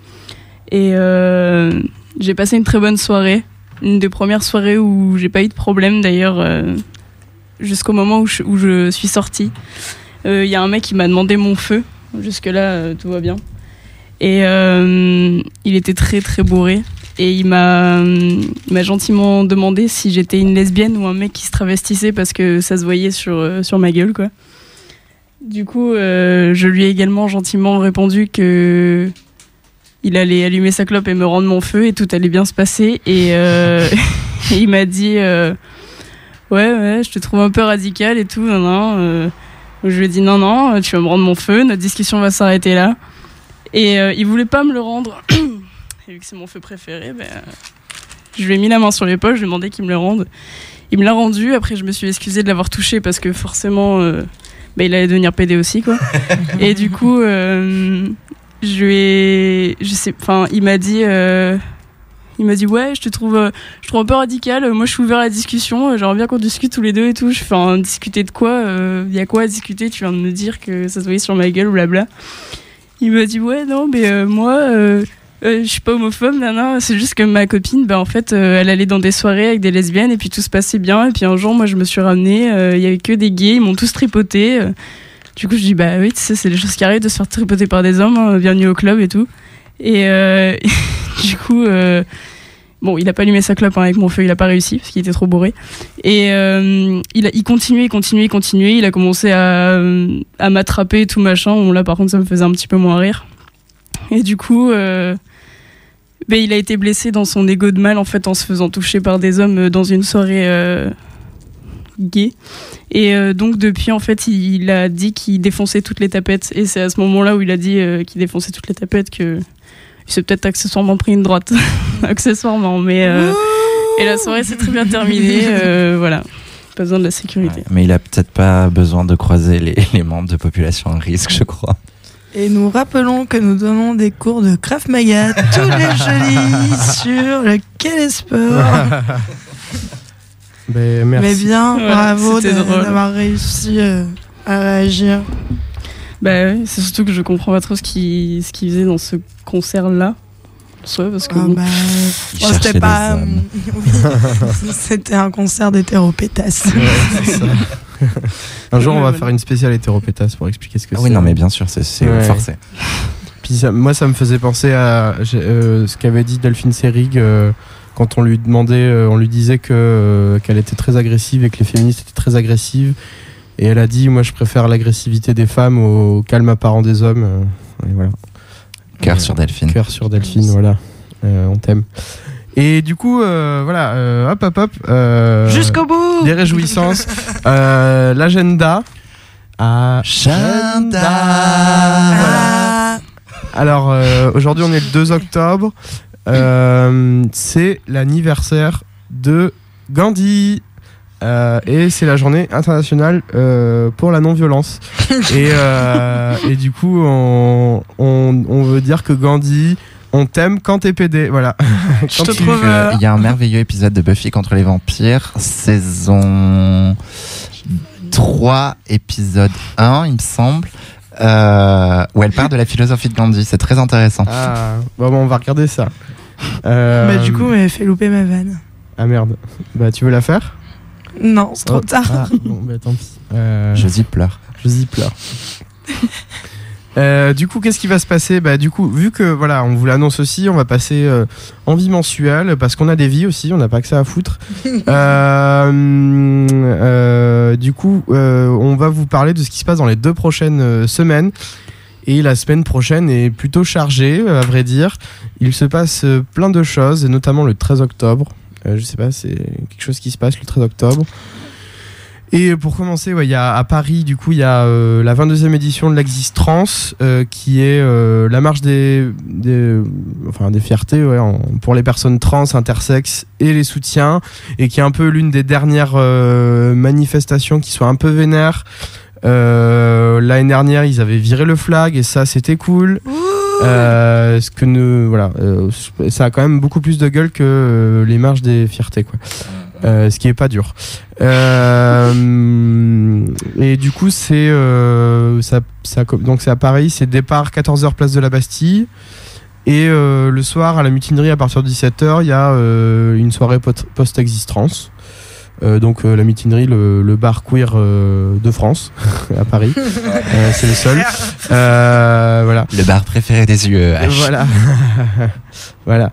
Et j'ai passé une très bonne soirée. Une des premières soirées où j'ai pas eu de problème d'ailleurs, jusqu'au moment où je suis sortie. Il y a un mec qui m'a demandé mon feu. Jusque-là, tout va bien. Et il était très très bourré. Et il m'a gentiment demandé si j'étais une lesbienne ou un mec qui se travestissait parce que ça se voyait sur ma gueule, quoi. Du coup, je lui ai également gentiment répondu que il allait allumer sa clope et me rendre mon feu et tout allait bien se passer. Et il m'a dit ouais, je te trouve un peu radical et tout. Je lui ai dit non, tu vas me rendre mon feu, notre discussion va s'arrêter là. Et il voulait pas me le rendre. Et vu que c'est mon feu préféré, je lui ai mis la main sur l'épaule, je lui ai demandé qu'il me le rende. Il me l'a rendu, après je me suis excusée de l'avoir touché parce que forcément il allait devenir pédé aussi, quoi. Et du coup il m'a dit ouais, je te trouve un peu radical, moi je suis ouvert à la discussion, j'aimerais bien qu'on discute tous les deux et tout. Je fais discuter de quoi, y a quoi à discuter, tu viens de me dire que ça se voyait sur ma gueule, blabla. Il m'a dit ouais non mais moi je suis pas homophobe, non, c'est juste que ma copine en fait elle allait dans des soirées avec des lesbiennes et puis tout se passait bien, et puis un jour moi je me suis ramenée, il y avait que des gays, ils m'ont tous tripoté. Du coup je dis bah oui, tu sais, c'est des choses qui arrivent de se faire tripoter par des hommes, hein, bienvenue au club et tout. Et du coup il a pas allumé sa clope avec mon feu, il a pas réussi parce qu'il était trop bourré. Et il continuait, il a commencé à m'attraper tout machin. Bon, là par contre ça me faisait un petit peu moins rire. Et du coup il a été blessé dans son ego de mâle en fait en se faisant toucher par des hommes dans une soirée gay. Et donc depuis en fait il a dit qu'il défonçait toutes les tapettes, et c'est à ce moment-là où il a dit qu'il défonçait toutes les tapettes que il s'est peut-être accessoirement pris une droite. Accessoirement, mais et la soirée s'est très bien terminée, voilà, pas besoin de la sécurité. Ouais, mais il a peut-être pas besoin de croiser les membres de population à risque, je crois. Et nous rappelons que nous donnons des cours de Krav Maga tous les jeudis sur le Quai des Sports. Merci. Mais bien, bravo d'avoir réussi à réagir. C'est surtout que je comprends pas trop ce qu'il faisait dans ce concert-là. soit, parce que Ah bah, Il bon, cherchait c'était pas. des hommes. Oui, c'était un concert d'hétéropétasse. Ouais, c'est ça. Un jour, on va Ouais, faire une spéciale hétéropétasse pour expliquer ce que Ah c'est. oui, non, mais bien sûr, c'est Ouais. forcé. Puis moi, ça me faisait penser à ce qu'avait dit Delphine Seyrig quand on lui demandait, on lui disait qu'elle était très agressive et que les féministes étaient très agressives. Et elle a dit, moi, je préfère l'agressivité des femmes au calme apparent des hommes. Et voilà. Cœur sur Delphine. Cœur sur Delphine, voilà. On t'aime. Et du coup, voilà, hop. Jusqu'au bout. Des réjouissances. L'agenda. Agenda. Ah. Alors, aujourd'hui, on est le 2 octobre. C'est l'anniversaire de Gandhi. Et c'est la journée internationale pour la non-violence. Et du coup, on veut dire que Gandhi, on t'aime quand t'es PD. Voilà. Je te trouve. Il y a un merveilleux épisode de Buffy contre les vampires, saison 3, épisode 1, il me semble, où elle parle de la philosophie de Gandhi. C'est très intéressant. Ah, bon, on va regarder ça. Bah, du coup, m'avait fait louper ma vanne. Ah merde. Bah, tu veux la faire? Non, c'est trop tard. Ah, bon, bah tant pis. Josie pleure. Josie pleure. Du coup, qu'est-ce qui va se passer? Bah, du coup, vu que voilà, on vous l'annonce aussi, on va passer en vie mensuelle parce qu'on a des vies aussi, on n'a pas que ça à foutre. Du coup, on va vous parler de ce qui se passe dans les 2 prochaines semaines. Et la semaine prochaine est plutôt chargée, à vrai dire. Il se passe plein de choses, et notamment le 13 octobre. Je sais pas, c'est quelque chose qui se passe le 13 octobre. Et pour commencer, ouais, y a, à Paris, du coup, il y a la 22e édition de l'Exist Trans, qui est la marche des fiertés pour les personnes trans, intersexes et les soutiens, et qui est un peu l'une des dernières manifestations qui soit un peu vénère. L'année dernière, ils avaient viré le flag, et ça, c'était cool. Ça a quand même beaucoup plus de gueule que les marches des fiertés, quoi. Ce qui est pas dur. Et du coup, donc c'est à Paris, c'est départ 14h place de la Bastille. Et le soir, à la mutinerie, à partir de 17h, il y a une soirée post-existence. Donc la mutinerie, le bar queer de France à Paris. C'est le seul. Voilà. Le bar préféré des UEH. Voilà. Voilà.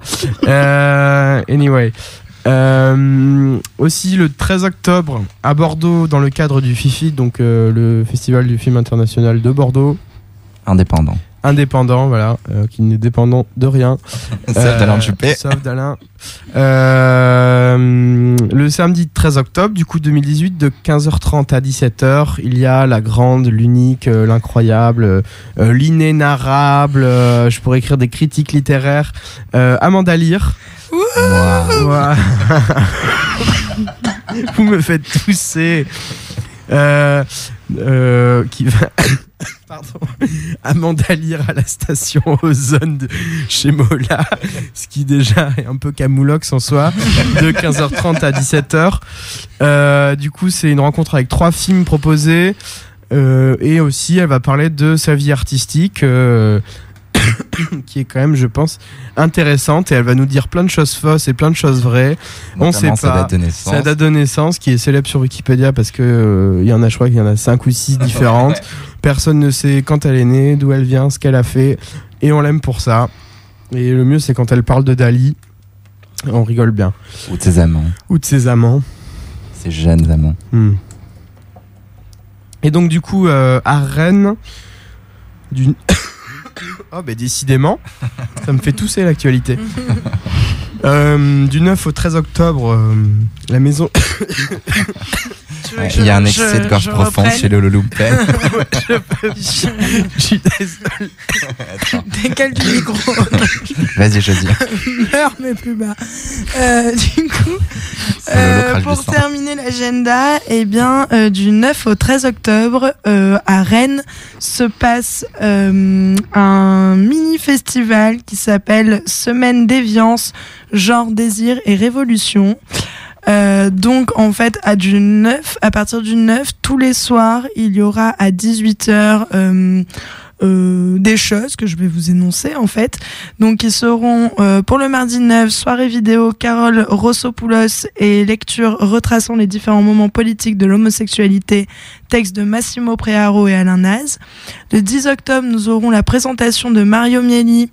Anyway. Aussi le 13 octobre à Bordeaux, dans le cadre du FIFI, donc le Festival du film international de Bordeaux. Indépendant, voilà, qui n'est dépendant de rien. Sauf d'Alain Juppé. Sauf d'Alain. Le samedi 13 octobre, du coup 2018, de 15h30 à 17h, il y a la grande, l'unique, l'incroyable, l'inénarrable, je pourrais écrire des critiques littéraires, Amanda Lear. Wow. Vous me faites tousser. Qui va pardon, Amanda Lear à la station Ozone chez Mola, ce qui déjà est un peu camoulox en soi, de 15h30 à 17h. Du coup, c'est une rencontre avec 3 films proposés, et aussi elle va parler de sa vie artistique, qui est quand même, je pense, intéressante, et elle va nous dire plein de choses fausses et plein de choses vraies. On sait pas. Sa date de naissance. Sa date de naissance, qui est célèbre sur Wikipédia parce que il y en a, je crois qu'il y en a 5 ou 6 différentes. Personne ne sait quand elle est née, d'où elle vient, ce qu'elle a fait, et on l'aime pour ça. Et le mieux, c'est quand elle parle de Dali, on rigole bien. Ou de ses amants. Ses jeunes amants. Et donc du coup, à Rennes, oh bah décidément, ça me fait tousser l'actualité. Du 9 au 13 octobre, la maison... Il y a un excès de gorge profonde chez le Loulou-Pen. Je suis désolé. Décale du micro. Vas-y, Josie. Meurs, mais plus bas. Du coup, pour terminer l'agenda, eh bien, du 9 au 13 octobre, à Rennes, se passe un mini-festival qui s'appelle Semaine Déviance, Genre, Désir et Révolution. Donc en fait à partir du 9, tous les soirs il y aura à 18h des choses que je vais vous énoncer en fait. Donc ils seront pour le mardi 9, soirée vidéo Carole Rossopoulos et lecture retraçant les différents moments politiques de l'homosexualité, texte de Massimo Prearo et Alain Naz. Le 10 octobre, nous aurons la présentation de Mario Mieli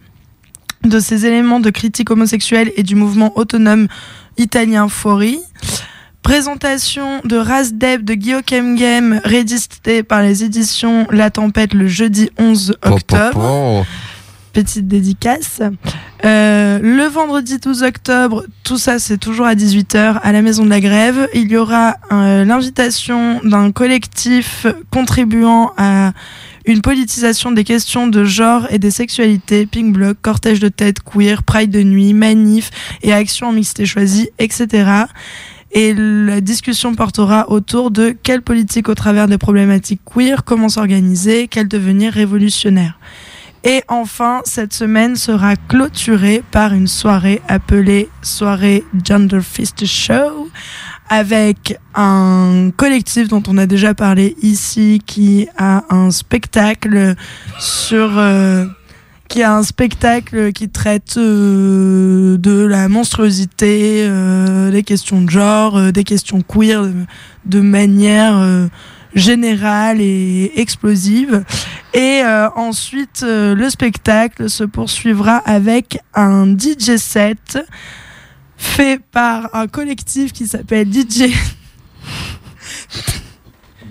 de ses éléments de critique homosexuelle et du mouvement autonome italien Fori. Présentation de Rasdeb de Guillaume Kemgem, réédité par les éditions La Tempête le jeudi 11 octobre. Petite dédicace. Le vendredi 12 octobre, tout ça c'est toujours à 18h à la Maison de la Grève. Il y aura l'invitation d'un collectif contribuant à une politisation des questions de genre et des sexualités, Pink Bloc, cortège de tête, queer, pride de nuit, manif et action en mixité choisie, etc. Et la discussion portera autour de quelle politique au travers des problématiques queer, comment s'organiser, quel devenir révolutionnaire. Et enfin, cette semaine sera clôturée par une soirée appelée Soirée Gender Fist Show, avec un collectif dont on a déjà parlé ici, qui a un spectacle qui traite de la monstruosité, des questions de genre, des questions queer de manière générale et explosive. Et ensuite, le spectacle se poursuivra avec un DJ set fait par un collectif qui s'appelle DJ...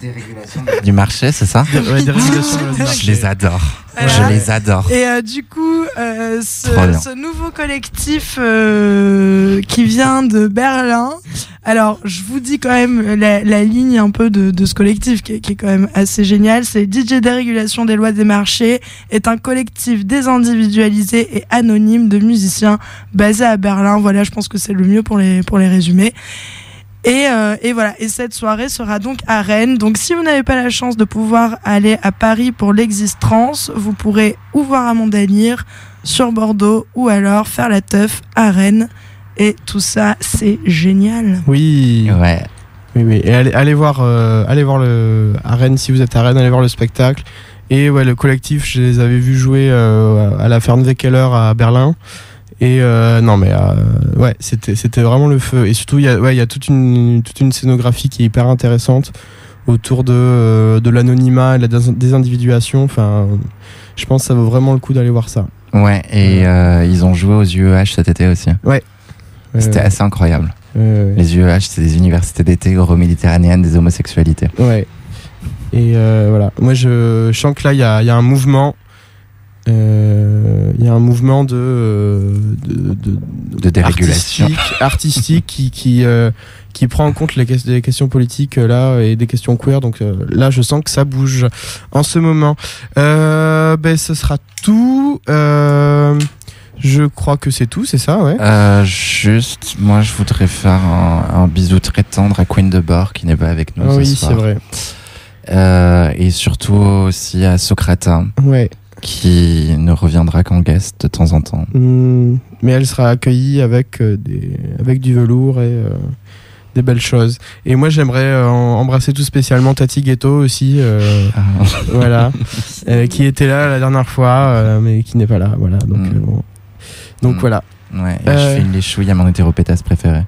Dérégulation du marché, c'est ça? Dérégulation du marché. Je les adore. Voilà. Je les adore. Et du coup, ce nouveau collectif qui vient de Berlin. Alors, je vous dis quand même la ligne un peu de ce collectif qui est quand même assez génial. C'est DJ Dérégulation des lois des marchés, est un collectif désindividualisé et anonyme de musiciens basé à Berlin. Voilà, je pense que c'est le mieux pour les résumer. Et voilà. Et cette soirée sera donc à Rennes. Donc, si vous n'avez pas la chance de pouvoir aller à Paris pour l'Exis-Trans, vous pourrez ou voir Amanda Lear sur Bordeaux ou alors faire la teuf à Rennes. Et tout ça, c'est génial. Oui. Ouais. Oui. Et allez voir à Rennes, si vous êtes à Rennes, allez voir le spectacle. Et ouais, le collectif, je les avais vus jouer à la Fernweh-Keller à Berlin. Et ouais, c'était vraiment le feu. Et surtout, il y a toute une scénographie qui est hyper intéressante autour de l'anonymat et de la désindividuation. Enfin, je pense que ça vaut vraiment le coup d'aller voir ça. Ouais, et ils ont joué aux UEH cet été aussi. Ouais. C'était assez incroyable. Les UEH, c'est des universités d'été euro-méditerranéennes des homosexualités. Ouais. Et voilà. Moi, je sens que là, il y a un mouvement. Il y a un mouvement de dérégulation artistique qui prend en compte les questions politiques là et des questions queer. Donc là, je sens que ça bouge en ce moment. Ce sera tout. Je crois que c'est tout, c'est ça, ouais. Juste, moi, je voudrais faire un bisou très tendre à Queen de Bord qui n'est pas avec nous ce soir. Oui, c'est vrai. Et surtout aussi à Socrata. Ouais. Qui ne reviendra qu'en guest de temps en temps. Mais elle sera accueillie avec du velours et des belles choses. Et moi, j'aimerais embrasser tout spécialement Tati Ghetto aussi, voilà, qui était là la dernière fois, mais qui n'est pas là. Voilà. Donc voilà. Ouais, et je file les chouilles à mon hétéropétasse préféré.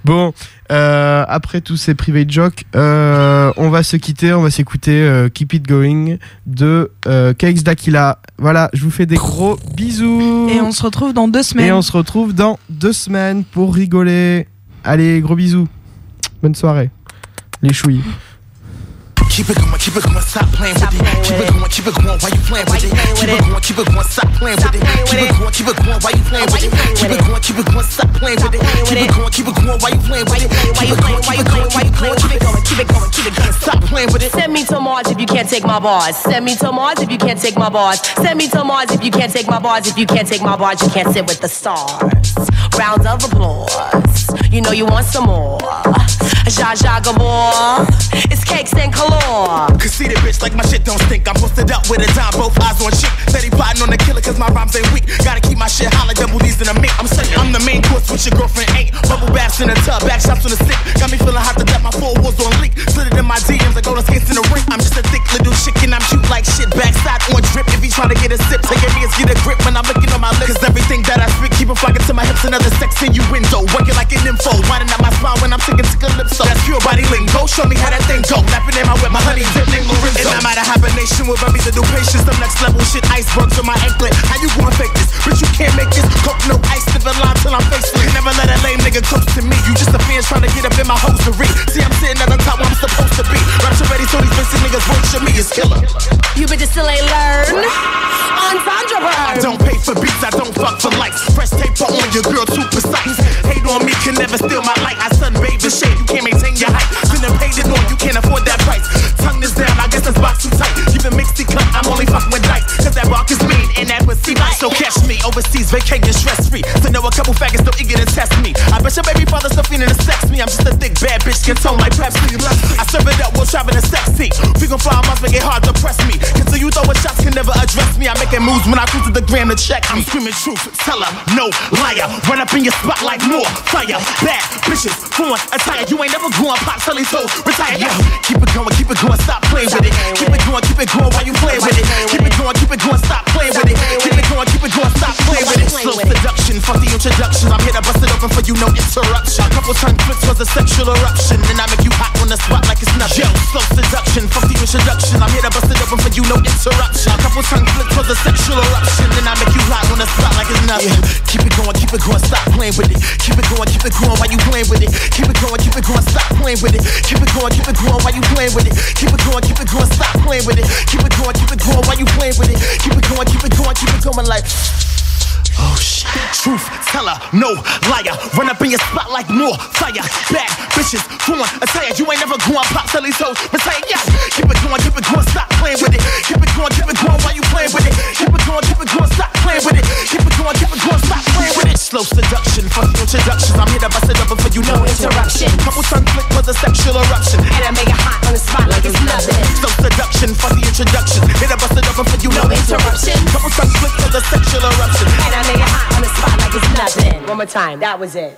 Bon, après tous ces private jokes, on va se quitter, on va s'écouter Keep It Going de KX D'Aquila. Voilà, je vous fais des gros bisous. Et on se retrouve dans 2 semaines. Pour rigoler. Allez, gros bisous. Bonne soirée. Les chouilles. Keep it going, stop playing with it. Keep it going, why you playing with it? Keep it going, stop playing with it. Keep it going, why you playing with it? Keep it going, stop playing with it. Keep it going, why you playing with it? Keep it going, stop playing with it. Send me to Mars if you can't take my bars. Send me to Mars if you can't take my bars. Send me to Mars if you can't take my bars. If you can't take my bars, you can't sit with the stars. Rounds of applause. You know you want some more. Zsa Gabor. It's cakes and color. Conceited bitch like my shit don't stink. I'm posted up with a dime, both eyes on shit. Steady plotting on the killer cause my rhymes ain't weak. Gotta keep my shit high like double D's in a mink. I'm the main course which your girlfriend ain't. Bubble baths in the tub, back shots on the stick. Got me feeling hot to death, my 4 walls on leak. Slid it in my DMs like all the skates in the ring. I'm just a thick little chicken, I'm cute like shit. trying to get a sip. Take your knees, get a grip when I'm looking on my lips. Cause everything that I speak, keep it flocking to my hips. Another sex innuendo, working like an info. Winding up my spine when I'm singing to calypso. That's pure body lingo, show me how that thing go. Lapping in my whip, my honey dip named Lorenzo. And I'm out of hibernation with every little patience. Some next level shit, icebergs on my anklet. How you gonna fake this? Bitch, you can't make this. Coke, no ice, live a line till I'm faceless. You never let a lame nigga close to me. You just a fan trying to get up in my hosiery. See, I'm sitting at the top where I'm supposed to be. Rapture ready, so these basic niggas worship me as killer. You bitches still ain't learn. Entendre I don't pay for beats, I don't fuck for likes. Press tape for on your girl too precise. Hate on me can never steal my light. I sunbathe the shade, you can't maintain your height. Finna pay it on, you can't afford that price. Tongue this down, I guess that's box too tight. Keep it mixed cut, I'm only fucking with dice. Cause that rock is mean and that pussy nice. So catch me overseas, vacating stress free. To know a couple faggots still eager to test me. I bet your baby father still feeling to sex me. I'm just a thick bad bitch, skin tone like Pepsi. I serve it up, we'll travel in a sex seat. We gon' fly, must make it hard to press me. Cause till you throw a shots can never address me. I'm making moves when I cruise to the gram to check. I'm screaming truth, tell her, no liar. Run up in your spot like more fire. Bad bitches, foreign attire. You ain't never going pop till he's so retire. Yo, keep it going, stop playing with it. Keep it going while you playing with it. Keep it going, stop playing with it. Keep it going, stop playing with it. Slow seduction, fuck the introduction. I'm here to bust it open for you, no interruption. A couple tongue flicks was a sexual eruption. And I make you hot on the spot like it's nothing. Yo, slow seduction, fuck the introduction. I'm here to bust it open for you, no interruption. A couple tongue flicks was a sexual eruption. And I make you hot on the spot like it's nothing. Keep it going, stop playing with it. Keep it going while you playing with it. Keep it going, stop playing with it. Keep it going while you playing with it. Keep it going, stop playing with it. Keep it going while you playing with it. Keep it going like. Oh shit, truth teller, no liar. Run up in your spot like more fire. Bad bitches, foreign attire. You ain't never going pop till these hoes retire. Yeah, keep it going, stop playing with it. Keep it going while you playing with it. Keep it going, stop playing with it. Keep it going, stop playing with it. Slow seduction, fuck the introductions. I'm here to bust it up for you, no interruption. Couple tongue flick was a sexual eruption. And I make it hot on the spot like it's nothing. Slow seduction, fuck the introduction. Here to bust it up for you, no interruption. Couple tongue flick was a sexual eruption. And I make it hot on the spot like it's nothing. One more time, that was it.